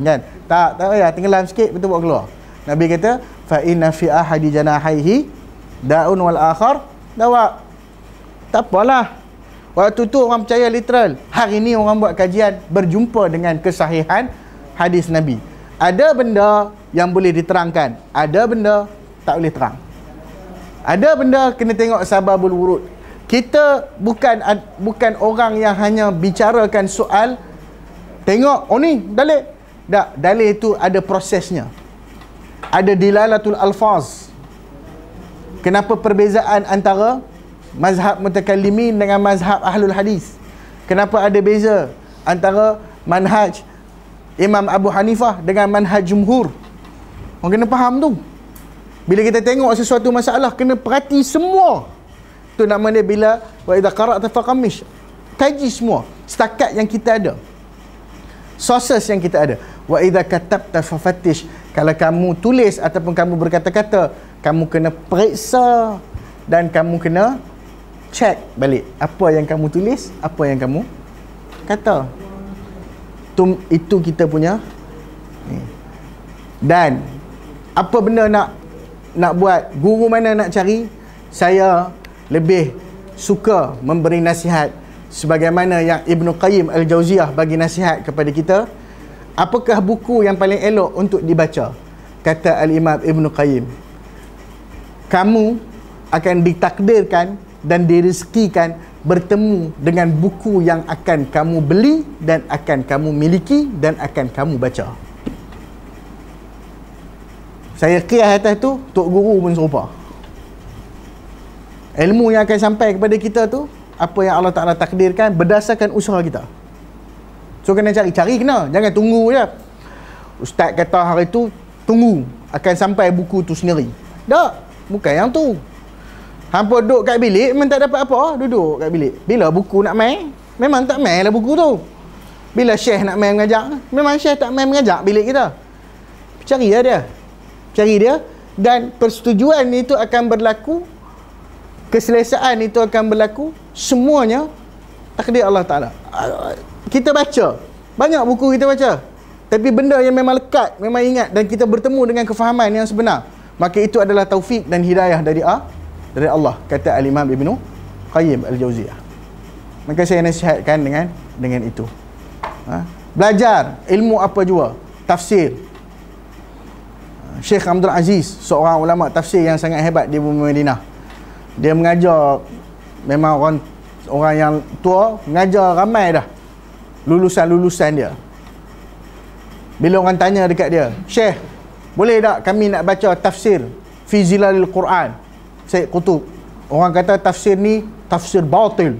kan? Tak payah, tenggelam sikit betul buat keluar. Nabi kata fa inna fi ahadi janahaihi daun wal akhar dawa. Tak apalah. Waktu tu orang percaya literal. Hari ni orang buat kajian berjumpa dengan kesahihan hadis Nabi. Ada benda yang boleh diterangkan, ada benda tak boleh terang. Ada benda kena tengok sababul wurud. Kita bukan orang yang hanya bicarakan soal, tengok, oh ni dalil. Tak, dalil itu ada prosesnya. Ada dilalatul alfaz. Kenapa perbezaan antara mazhab mutakallimin dengan mazhab ahlul hadis? Kenapa ada beza antara manhaj Imam Abu Hanifah dengan manhaj jumhur? Orang kena faham tu. Bila kita tengok sesuatu masalah, kena perhati semua. Tu nama dia bila wa idza qara'ta faqamish. Kaji semua setakat yang kita ada, sources yang kita ada. Wa idza katabta fafattish. Kalau kamu tulis ataupun kamu berkata-kata, kamu kena periksa dan kamu kena check balik apa yang kamu tulis, apa yang kamu kata. Itu kita punya. Dan apa benda nak buat, guru mana nak cari, saya lebih suka memberi nasihat sebagaimana yang Ibn Qayyim Al-Jauziyah bagi nasihat kepada kita. Apakah buku yang paling elok untuk dibaca? Kata Al-Imam Ibn Qayyim, kamu akan ditakdirkan dan direzekikan bertemu dengan buku yang akan kamu beli dan akan kamu miliki dan akan kamu baca. Saya kias atas tu, Tok Guru pun serupa. Ilmu yang akan sampai kepada kita tu, apa yang Allah Ta'ala takdirkan berdasarkan usaha kita. So kena cari kena, jangan tunggu je. Ustaz kata hari tu, tunggu akan sampai buku tu sendiri. Tak, bukan yang tu. Hampa duduk kat bilik, memang tak dapat apa, duduk kat bilik. Bila buku nak main, memang tak main lah buku tu. Bila syekh nak main mengajar, memang syekh tak main mengajar bilik kita. Cari lah dia. Cari dia. Dan persetujuan itu akan berlaku, keselesaan itu akan berlaku, semuanya takdir Allah Ta'ala. Kita baca, banyak buku kita baca, tapi benda yang memang lekat, memang ingat, dan kita bertemu dengan kefahaman yang sebenar, maka itu adalah taufik dan hidayah dari Allah, kata Al-Imam Ibn Qayyim Al-Jauziyah. Maka saya nasihatkan dengan itu. Belajar ilmu apa jua, tafsir. Syekh Abdul Aziz, seorang ulama tafsir yang sangat hebat di bumi Madinah. Dia mengajar, memang orang yang tua, mengajar ramai dah lulusan dia. Bila orang tanya dekat dia, Syekh, boleh tak kami nak baca tafsir Fi Zilalil Quran, Syekh Qutub? Orang kata tafsir ni tafsir batil.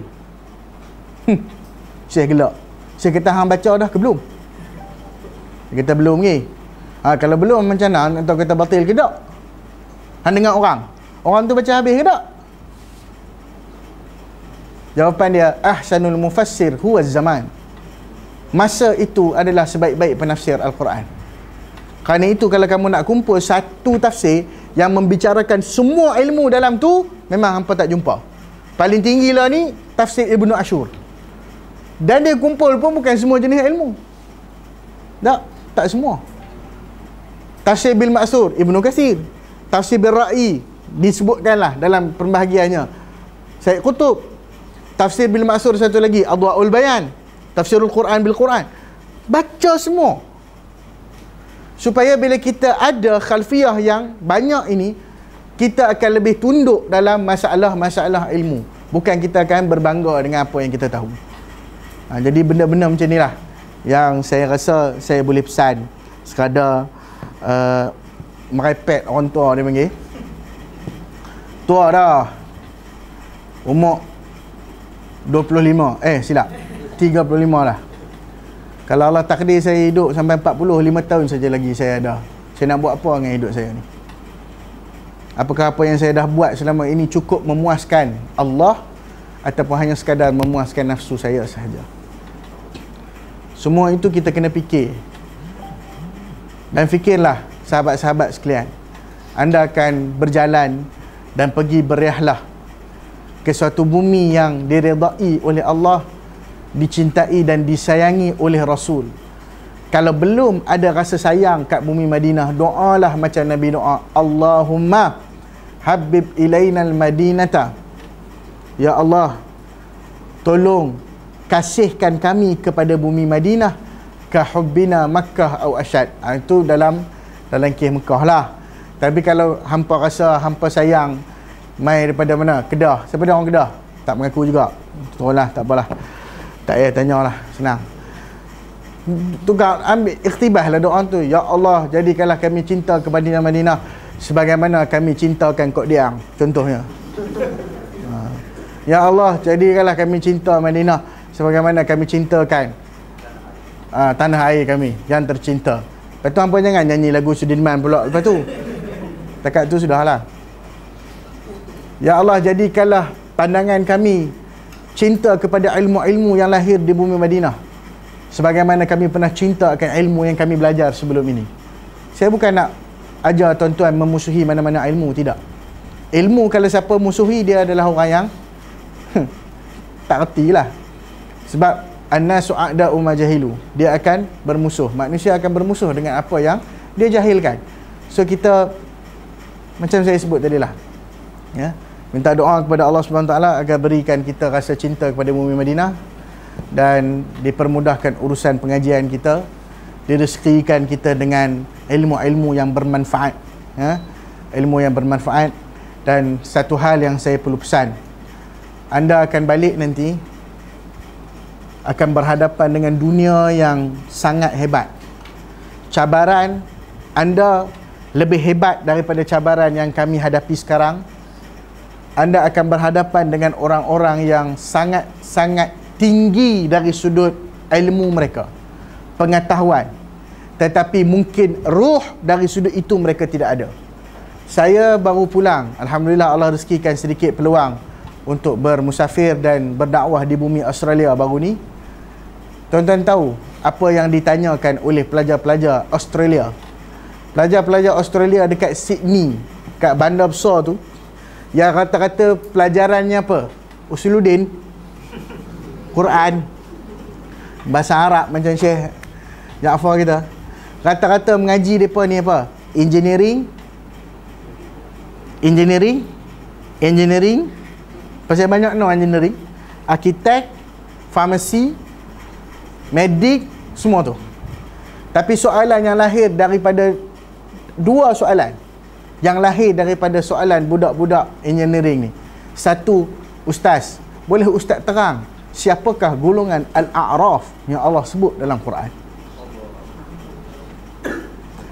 Syekh gelak. Syekh kata, hang baca dah ke belum? Dia kata belum ni. Kalau belum macam mana atau kata batil ke tak? Hang dengar orang tu baca habis ke tak? Jawapan dia, ahsanul mufassir huwa zaman. Masa itu adalah sebaik-baik penafsir Al-Quran. Kerana itu kalau kamu nak kumpul satu tafsir yang membicarakan semua ilmu dalam tu, memang hampa tak jumpa. Paling tinggi lah ni tafsir Ibnu Ashur. Dan dia kumpul pun bukan semua jenis ilmu. Tak semua. Tafsir Bil Ma'sur Ibnu Katsir, tafsir Bil Ra'i disebutkanlah dalam pembahagiannya Syekh Qutub. Tafsir Bil Ma'sur satu lagi Adwa'ul Bayan, Tafsirul Quran bil Quran. Baca semua, supaya bila kita ada khalfiyah yang banyak ini, kita akan lebih tunduk dalam masalah-masalah ilmu. Bukan kita akan berbangga dengan apa yang kita tahu. Jadi benda-benda macam inilah yang saya rasa saya boleh pesan. Sekadar merepet orang tua, dia panggil tua dah, umur 25, silap, 35 lah. Kalau Allah takdir saya hidup sampai 45 tahun saja lagi saya ada, saya nak buat apa dengan hidup saya ni? Apakah apa yang saya dah buat selama ini cukup memuaskan Allah, ataupun hanya sekadar memuaskan nafsu saya sahaja? Semua itu kita kena fikir. Dan fikirlah sahabat-sahabat sekalian, anda akan berjalan dan pergi berihlah ke suatu bumi yang diredai oleh Allah, dicintai dan disayangi oleh Rasul. Kalau belum ada rasa sayang kat bumi Madinah, doalah macam Nabi doa, Allahumma habib ilainal madinata, ya Allah, tolong kasihkan kami kepada bumi Madinah kahubbina Makkah au asyad. Itu dalam kisah Mekah lah. Tapi kalau hampa rasa hampa sayang mai daripada mana? Kedah. Siapa dia orang Kedah? Tak mengaku juga. Tolonglah, tak apalah. Tak payah tanyalah, senang. Tukar ambil ikhtibah lah doa tu. Ya Allah, jadikanlah kami cinta kepada Madinah sebagaimana kami cintakan Kok Diang, contohnya. Ya Allah, jadikanlah kami cinta Madinah sebagaimana kami cintakan tanah air kami yang tercinta. Lepas tu hampa jangan nyanyi lagu Sudirman pula lepas tu. Takat tu sudahlah. Ya Allah, jadikanlah pandangan kami cinta kepada ilmu-ilmu yang lahir di bumi Madinah sebagaimana kami pernah cinta akan ilmu yang kami belajar sebelum ini. Saya bukan nak ajar tuan-tuan memusuhi mana-mana ilmu, tidak. Ilmu kalau siapa musuhi, dia adalah orang yang tak reti lah. Sebab an-nasu a'da'u ma jahilu, dia akan bermusuh, manusia akan bermusuh dengan apa yang dia jahilkan. So kita, macam saya sebut tadi lah, ya, minta doa kepada Allah SWT agar berikan kita rasa cinta kepada bumi Madinah dan dipermudahkan urusan pengajian kita, direzekikan kita dengan ilmu-ilmu yang bermanfaat, ya, ilmu yang bermanfaat. Dan satu hal yang saya perlu pesan, anda akan balik nanti akan berhadapan dengan dunia yang sangat hebat. Cabaran anda lebih hebat daripada cabaran yang kami hadapi sekarang. Anda akan berhadapan dengan orang-orang yang sangat-sangat tinggi dari sudut ilmu mereka, pengetahuan, tetapi mungkin ruh dari sudut itu mereka tidak ada. Saya baru pulang, alhamdulillah Allah rezekikan sedikit peluang untuk bermusafir dan berdakwah di bumi Australia baru ni. Tuan-tuan tahu apa yang ditanyakan oleh pelajar-pelajar Australia? Pelajar-pelajar Australia dekat Sydney, kat bandar besar tu, yang rata-rata pelajarannya apa? Usuluddin, Quran, bahasa Arab macam Syekh Jaafar kita. Rata-rata mengaji mereka ni apa? Engineering, pasal banyak engineering, arkitek, farmasi, medik, semua tu. Tapi soalan yang lahir daripada dua soalan yang lahir daripada soalan budak-budak engineering ni. Satu, ustaz, boleh ustaz terang siapakah golongan Al-A'raf yang Allah sebut dalam Quran?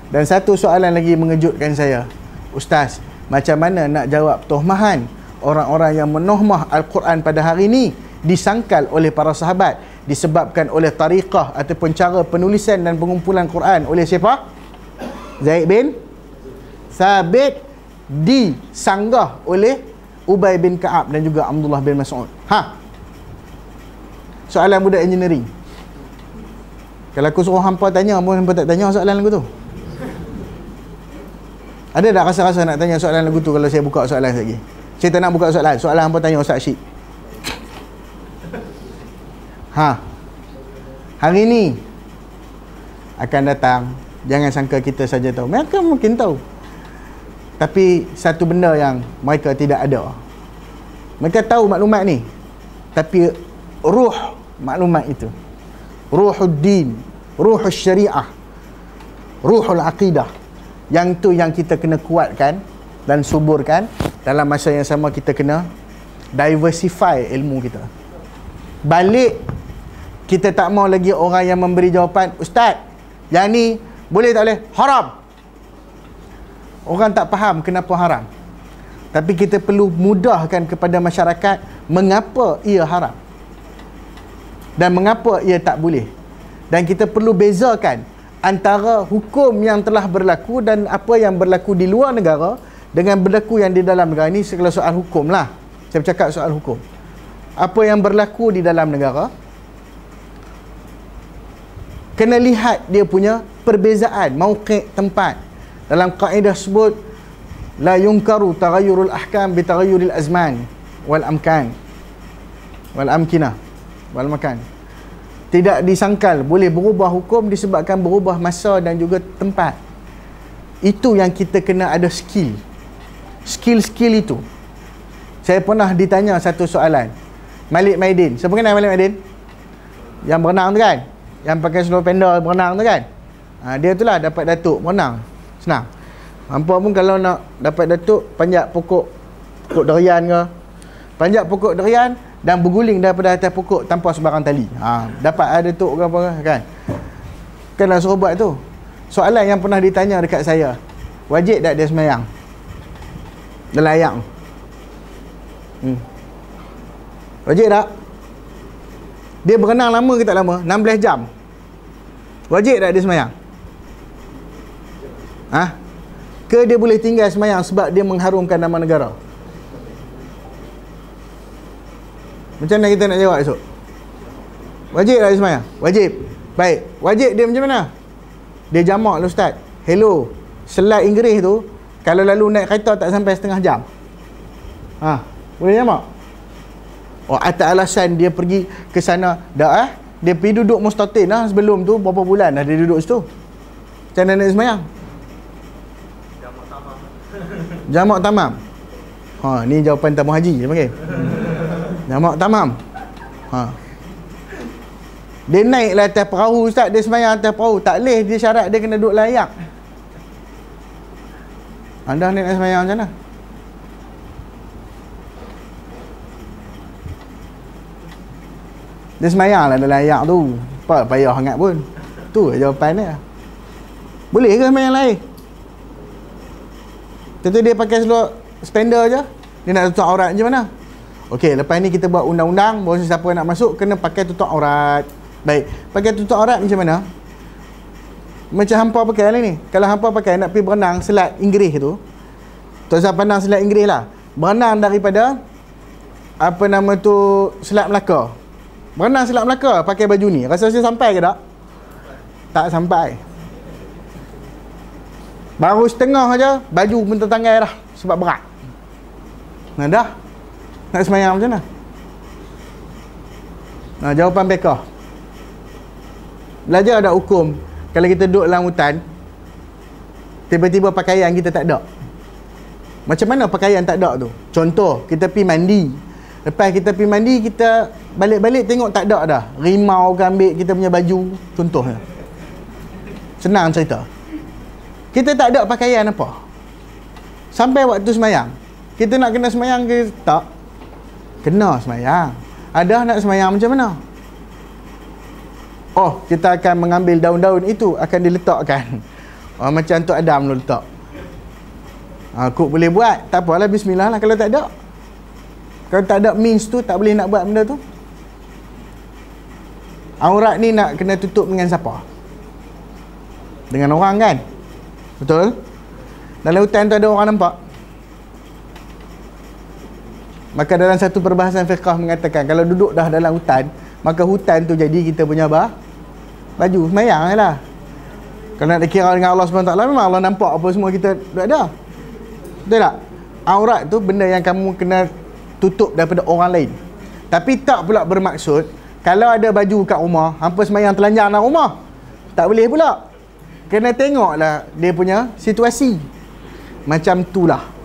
Dan satu soalan lagi mengejutkan saya, ustaz, macam mana nak jawab tohmahan orang-orang yang menohmah Al-Quran pada hari ini disangkal oleh para sahabat disebabkan oleh tariqah ataupun cara penulisan dan pengumpulan Quran oleh siapa? Zaid bin Thabit, disanggah oleh Ubay bin Ka'ab dan juga Abdullah bin Mas'ud. Soalan budak engineering. Kalau aku suruh hampa tanya, hampa tak tanya soalan lagu tu. Ada tak rasa-rasa nak tanya soalan lagu tu kalau saya buka soalan lagi? Saya tak nak buka soalan. Soalan hampa tanya Ustaz Syed. Hari ni akan datang, jangan sangka kita saja tahu. Mereka mungkin tahu, tapi satu benda yang mereka tidak ada. Mereka tahu maklumat ni, tapi ruh maklumat itu, ruhul din, ruhul syariah, ruhul aqidah, yang tu yang kita kena kuatkan dan suburkan. Dalam masa yang sama kita kena diversify ilmu kita. Balik, kita tak mau lagi orang yang memberi jawapan, ustaz, yang ni boleh tak boleh? Haram. Orang tak faham kenapa haram. Tapi kita perlu mudahkan kepada masyarakat mengapa ia haram dan mengapa ia tak boleh. Dan kita perlu bezakan antara hukum yang telah berlaku dan apa yang berlaku di luar negara dengan berlaku yang di dalam negara. Ini segala soal hukum lah. Saya bercakap soal hukum. Apa yang berlaku di dalam negara, kena lihat dia punya perbezaan mauqi' tempat. Dalam kaedah sebut la yunkaru taghayyurul ahkam bi taghayyuril azman wal amkan wal amkinah wal makan. Tidak disangkal boleh berubah hukum disebabkan berubah masa dan juga tempat. Itu yang kita kena ada skill itu. Saya pernah ditanya satu soalan, Malik Maidin. Siapa kenal Malik Maidin? Yang berenang tu kan, yang pakai seluar pendek berenang tu kan, dia tu lah dapat datuk berenang. Senang. Hampa pun kalau nak dapat datuk, panjat pokok durian ke, panjat pokok durian dan berguling daripada atas pokok tanpa sebarang tali. Dapat ada datuk ke apa kan. Kena suruh buat tu. Soalan yang pernah ditanya dekat saya, wajib tak dia semayang dalam air? Wajib tak? Dia berenang lama ke tak lama? 16 jam. Wajib tak dia semayang? Ke dia boleh tinggal semayang sebab dia mengharumkan nama negara? Macam mana kita nak jawab esok? Wajib tak dia semayang? Wajib. Baik, wajib dia macam mana? Dia jamak lah ustaz. Hello, selat Inggeris tu kalau lalu naik kereta tak sampai setengah jam. Boleh jamak? Oh, atas alasan dia pergi ke sana dah dia pergi duduk Mustatin sebelum tu berapa bulan dah dia duduk situ. Macam mana nak semayang? Jamak tamam. Ni jawapan tamu haji dia panggil. Jamak tamam. Dia naiklah atas perahu ustaz, dia semayang atas perahu. Tak boleh, dia syarat dia kena duduk layak. Anda ni nak semayang macam mana? Dia semayang lah dalam ayak tu. Apa payah sangat pun. Tu jawapan dia. Boleh ke semayang lain? Tentu dia pakai seluar standard je. Dia nak tutup aurat macam mana? Okey, lepas ni kita buat undang-undang bahawa siapa nak masuk kena pakai tutup aurat. Baik, pakai tutup aurat macam mana? Macam hampa pakai lah ni. Kalau hampa pakai nak pergi berenang selat Inggeris tu, Tuan Zah pandang selat Inggeris lah. Berenang daripada apa nama tu, Selat Melaka. Berenang Selat Melaka pakai baju ni. Rasa-rasa sampai ke tak? Tak sampai. Baru setengah aja baju pun tertanggai dah sebab berat. Nah dah. Nak semayang macam mana? Jawapan bekah. Belajar ada hukum kalau kita duduk dalam hutan, tiba-tiba pakaian kita tak ada. Macam mana pakaian tak ada tu? Contoh, kita pergi mandi. Lepas kita pergi mandi, kita balik-balik tengok tak ada dah. Rimau ke ambil kita punya baju, contohnya. Senang cerita. Kita tak ada pakaian apa. Sampai waktu semayang, kita nak kena semayang ke tak? Kena semayang. Ada nak semayang macam mana? Oh, kita akan mengambil daun-daun itu, akan diletakkan. Macam tu Adam lu letak. Kok boleh buat, tak apalah, bismillah lah kalau tak ada. Kalau tak ada means tu, tak boleh nak buat benda tu. Aurat ni nak kena tutup dengan siapa? Dengan orang kan? Betul? Dalam hutan tu ada orang nampak. Maka dalam satu perbahasan fiqah mengatakan kalau duduk dah dalam hutan, maka hutan tu jadi kita punya baju semayang je lah. Kalau nak dikira dengan Allah SWT, memang Allah nampak apa semua kita ada. Betul tak? Aurat tu benda yang kamu kena tutup daripada orang lain. Tapi tak pula bermaksud kalau ada baju kat rumah, hampa semayang telanjang dalam rumah, tak boleh pula. Kena tengoklah dia punya situasi. Macam itulah.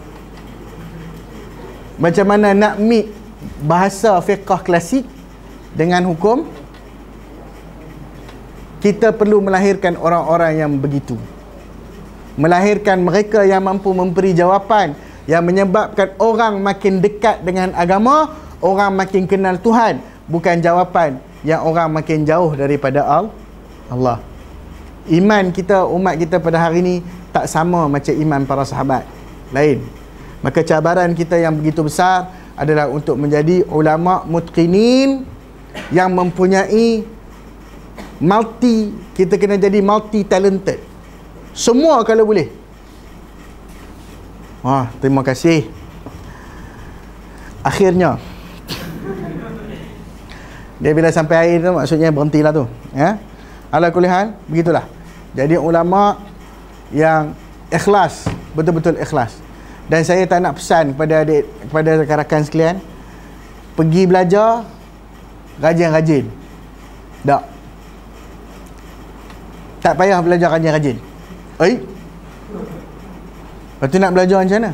Macam mana nak meet bahasa fiqh klasik dengan hukum, kita perlu melahirkan orang-orang yang begitu. Melahirkan mereka yang mampu memberi jawapan yang menyebabkan orang makin dekat dengan agama, orang makin kenal Tuhan, bukan jawapan yang orang makin jauh daripada Allah. Iman kita, umat kita pada hari ini tak sama macam iman para sahabat lain. Maka cabaran kita yang begitu besar adalah untuk menjadi ulama mutqinin yang mempunyai kita kena jadi multi talented. Semua kalau boleh. Terima kasih. Akhirnya dia bila sampai air tu maksudnya berhentilah tu, ya. Ala kulli hal, begitulah. Jadi ulama yang ikhlas, betul-betul ikhlas. Dan saya tak nak pesan kepada adik, kepada rakan-rakan sekalian, pergi belajar rajin-rajin. Tak payah belajar rajin-rajin. Lepas tu nak belajar macam mana?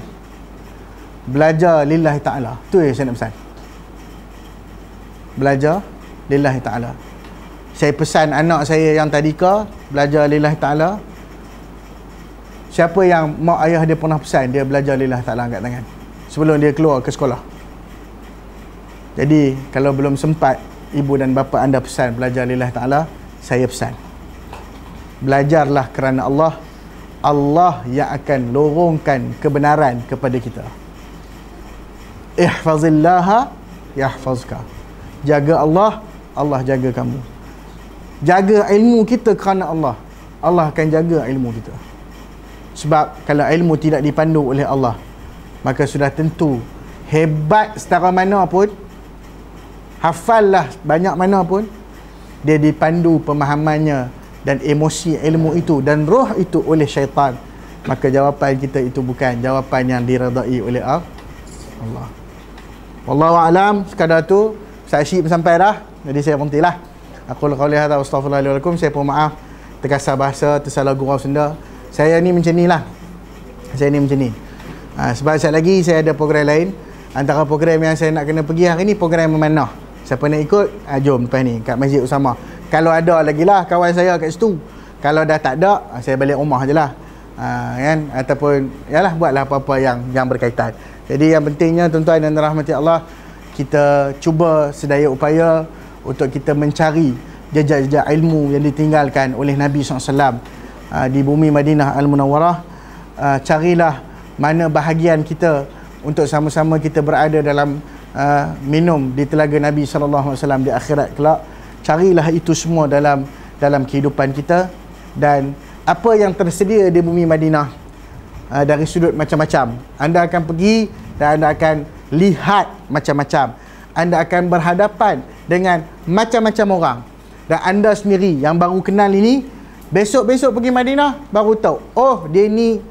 Belajar lillahi ta'ala. Tu yang saya nak pesan. Belajar lillahi ta'ala. Saya pesan anak saya yang tadika belajar lillahi ta'ala. Siapa yang mak ayah dia pernah pesan dia belajar lillahi ta'ala, angkat tangan sebelum dia keluar ke sekolah. Jadi kalau belum sempat ibu dan bapa anda pesan belajar lillahi ta'ala, saya pesan belajarlah kerana Allah. Allah yang akan lorongkan kebenaran kepada kita. Ihfazillaha yahfazka. Jaga Allah, Allah jaga kamu. Jaga ilmu kita kerana Allah, Allah akan jaga ilmu kita. Sebab kalau ilmu tidak dipandu oleh Allah, maka sudah tentu hebat setara mana pun, hafallah banyak mana pun, dia dipandu pemahamannya dan emosi ilmu itu dan roh itu oleh syaitan, maka jawapan kita itu bukan jawapan yang diredai oleh Allah. Wallahu a'lam. Sekadar tu saksi sampai dah, jadi saya berhentilah. Aku qauli hadza wastaghfirullahi wa lakum. Saya pun maaf terkasar bahasa, tersalah gurau senda. Saya ni macam ni lah. Saya ni macam ni. Sebab sekali lagi saya ada program lain. Antara program yang saya nak kena pergi hari ni, program memanah. Siapa nak ikut, jom lepas ni kat Masjid Usama. Kalau ada lagi lah kawan saya kat situ. Kalau dah tak ada, saya balik rumah je lah. Kan? Ataupun yalah, buatlah apa-apa yang berkaitan. Jadi yang pentingnya tuan-tuan dan rahmati Allah, kita cuba sedaya upaya untuk kita mencari jejak-jejak ilmu yang ditinggalkan oleh Nabi SAW di bumi Madinah Al-Munawwarah. Carilah mana bahagian kita untuk sama-sama kita berada dalam minum di telaga Nabi SAW di akhirat kelak. Carilah itu semua dalam kehidupan kita. Dan apa yang tersedia di bumi Madinah dari sudut macam-macam, anda akan pergi dan anda akan lihat macam-macam. Anda akan berhadapan dengan macam-macam orang. Dan anda sendiri yang baru kenal ini, besok-besok pergi Madinah baru tahu, oh dia ni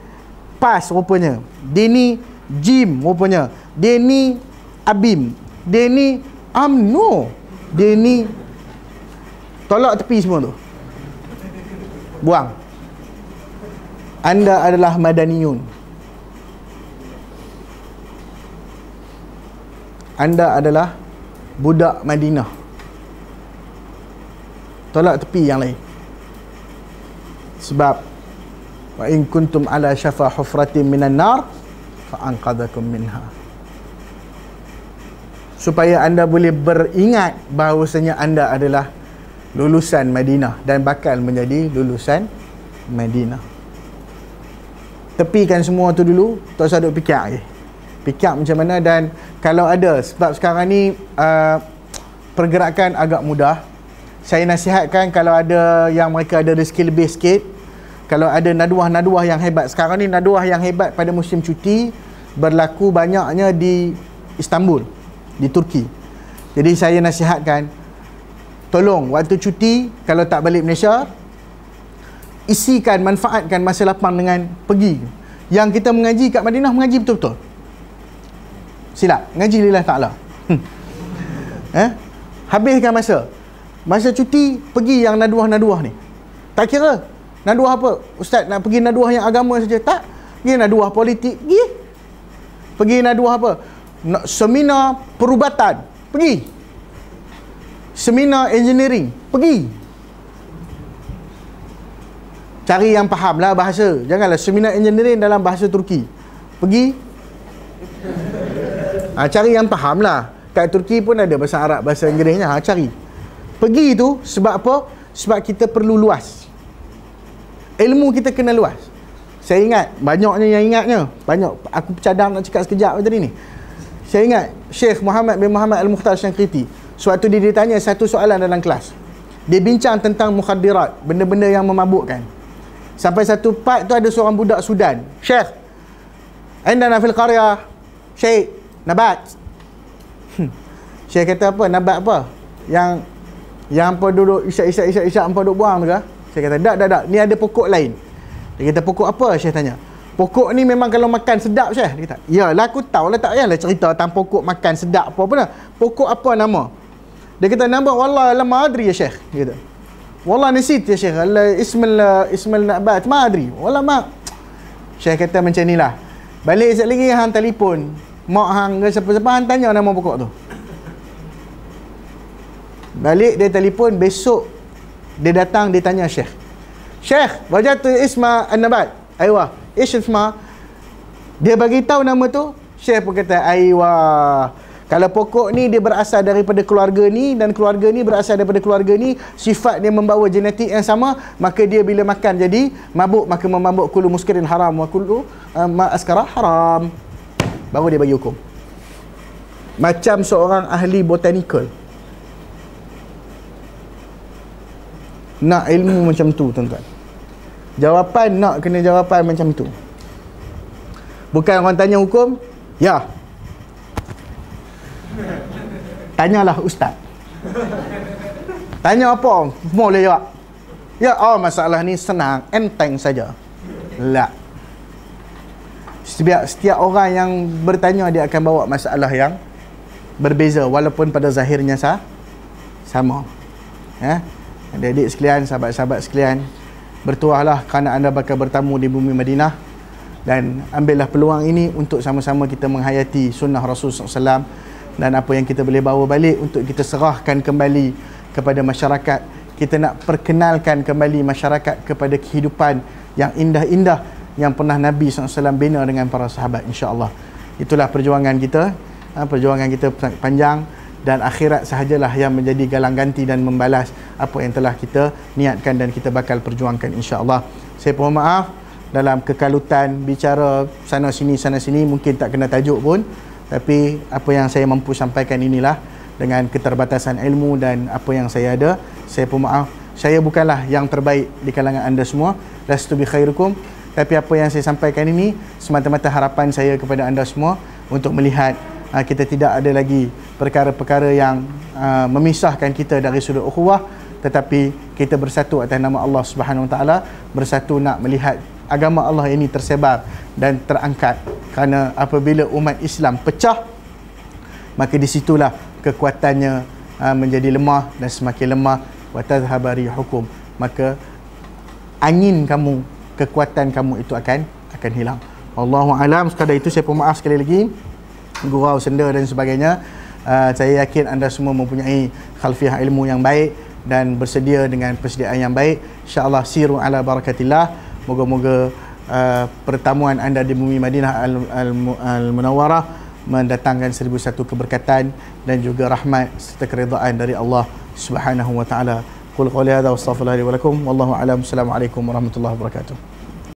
PAS rupanya, dia ni Jim rupanya, dia ni Abim, dia ni UMNO, dia ni tolak tepi semua tu, buang. Anda adalah Madaniyun. Anda adalah budak Madinah. Tolak tepi yang lain. Sebab wa in kuntum ala syafa hufratin minan nar fa anqadhakum minha. Supaya anda boleh beringat bahawasanya anda adalah lulusan Madinah dan bakal menjadi lulusan Madinah. Tepikan semua tu dulu, tak usah duk fikir lagi. Fikir macam mana. Dan kalau ada, sebab sekarang ni pergerakan agak mudah, saya nasihatkan kalau ada yang mereka ada rezeki lebih sikit, kalau ada naduah-naduah yang hebat. Sekarang ni naduah yang hebat pada musim cuti berlaku banyaknya di Istanbul, di Turki. Jadi saya nasihatkan, tolong waktu cuti kalau tak balik Malaysia, isikan, manfaatkan masa lapang dengan pergi. Yang kita mengaji kat Madinah, mengaji betul-betul. Silap, mengaji lillah ta'ala. Habiskan masa cuti, pergi yang naduah-naduah ni. Tak kira naduah apa, ustaz nak pergi naduah yang agama saja, tak. Pergi naduah politik, pergi naduah apa, seminar perubatan, pergi. Seminar engineering, pergi. Cari yang faham lah bahasa. Janganlah seminar engineering dalam bahasa Turki. Pergi. Cari yang faham lah. Kat Turki pun ada bahasa Arab, bahasa Inggerisnya. Cari. Pergi tu sebab apa? Sebab kita perlu luas. Ilmu kita kena luas. Saya ingat, banyaknya yang ingatnya. Banyak. Aku cadang nak cakap sekejap tadi ni. Saya ingat Syekh Muhammad bin Muhammad Al-Mukhtar Syankriti. Suatu dia ditanya satu soalan dalam kelas. Dia bincang tentang mukhadirat, benda-benda yang memabukkan. Sampai satu part tu ada seorang budak Sudan. Syekh, indana fil qarya syai nabat. Syekh kata apa? Nabat apa? Yang hampa duduk isyak hampa duduk buang tu ke? Saya kata tak. Ni ada pokok lain. Dia kata pokok apa? Syekh tanya. Pokok ni memang kalau makan sedap, Syekh. Dia kata, yalah aku tahu lah, tak payahlah cerita tentang pokok makan sedap apa pun. Pokok apa nama? Dia kata nama wallah la madri ya Syekh. Dia kata wallah nasit ya Syekh, ismul nabat ma adri, wallah ma. Syekh kata macam ni lah, balik sekali lagi hang telefon mak hang ke siapa-siapa, hang tanya nama pokok tu. Balik dia telefon, besok dia datang, dia tanya Syekh, wajatu isma an-nabat, aywa ish isma. Dia bagi tahu nama tu. Syekh pun kata aywa, kalau pokok ni dia berasal daripada keluarga ni dan keluarga ni berasal daripada keluarga ni, sifat dia membawa genetik yang sama, maka dia bila makan jadi mabuk, maka memabuk kullu muskirin haram wa kullu ma askara haram. Baru dia bagi hukum. Macam seorang ahli botanikal. Nak ilmu macam tu tuan-tuan. Jawapan nak kena jawapan macam tu. Bukan orang tanya hukum, ya. Tanyalah ustaz. Tanya apa? Semua boleh jawab. Ya, oh masalah ni senang, enteng saja. La. Setiap orang yang bertanya dia akan bawa masalah yang berbeza walaupun pada zahirnya sama. Ya. Adik-adik sekalian, sahabat-sahabat sekalian, bertuahlah kerana anda bakal bertamu di bumi Madinah, dan ambillah peluang ini untuk sama-sama kita menghayati sunnah Rasulullah SAW, dan apa yang kita boleh bawa balik untuk kita serahkan kembali kepada masyarakat. Kita nak perkenalkan kembali masyarakat kepada kehidupan yang indah-indah yang pernah Nabi SAW bina dengan para sahabat, insya-Allah. Itulah perjuangan kita. Perjuangan kita panjang, dan akhirat sahajalah yang menjadi galang ganti dan membalas apa yang telah kita niatkan dan kita bakal perjuangkan, insya-Allah. Saya mohon maaf dalam kekalutan bicara sana sini mungkin tak kena tajuk pun, tapi apa yang saya mampu sampaikan inilah dengan keterbatasan ilmu dan apa yang saya ada. Saya pun maaf, saya bukanlah yang terbaik di kalangan anda semua, lastu bi khairukum, tapi apa yang saya sampaikan ini semata-mata harapan saya kepada anda semua untuk melihat kita tidak ada lagi perkara-perkara yang memisahkan kita dari sudut ukhuwah, tetapi kita bersatu atas nama Allah Subhanahu Wa Taala, bersatu nak melihat agama Allah ini tersebar dan terangkat. Kerana apabila umat Islam pecah, maka di situlah kekuatannya menjadi lemah, dan semakin lemah wa tadhhaba rihukum, maka angin kamu, kekuatan kamu itu akan hilang. Wallahu alam. Sekadar itu saya pemaaf sekali lagi, gurau senda dan sebagainya. Saya yakin anda semua mempunyai khalfiah ilmu yang baik dan bersedia dengan persediaan yang baik. InsyaAllah siru ala barakatillah. Moga-moga pertemuan anda di bumi Madinah Al-Munawwarah mendatangkan 1001 keberkatan dan juga rahmat serta keridaan dari Allah Subhanahu wa taala. Qul qawli hadza wa astaghfirullahi wa lakum wallahu a'lam. Assalamualaikum warahmatullahi wabarakatuh.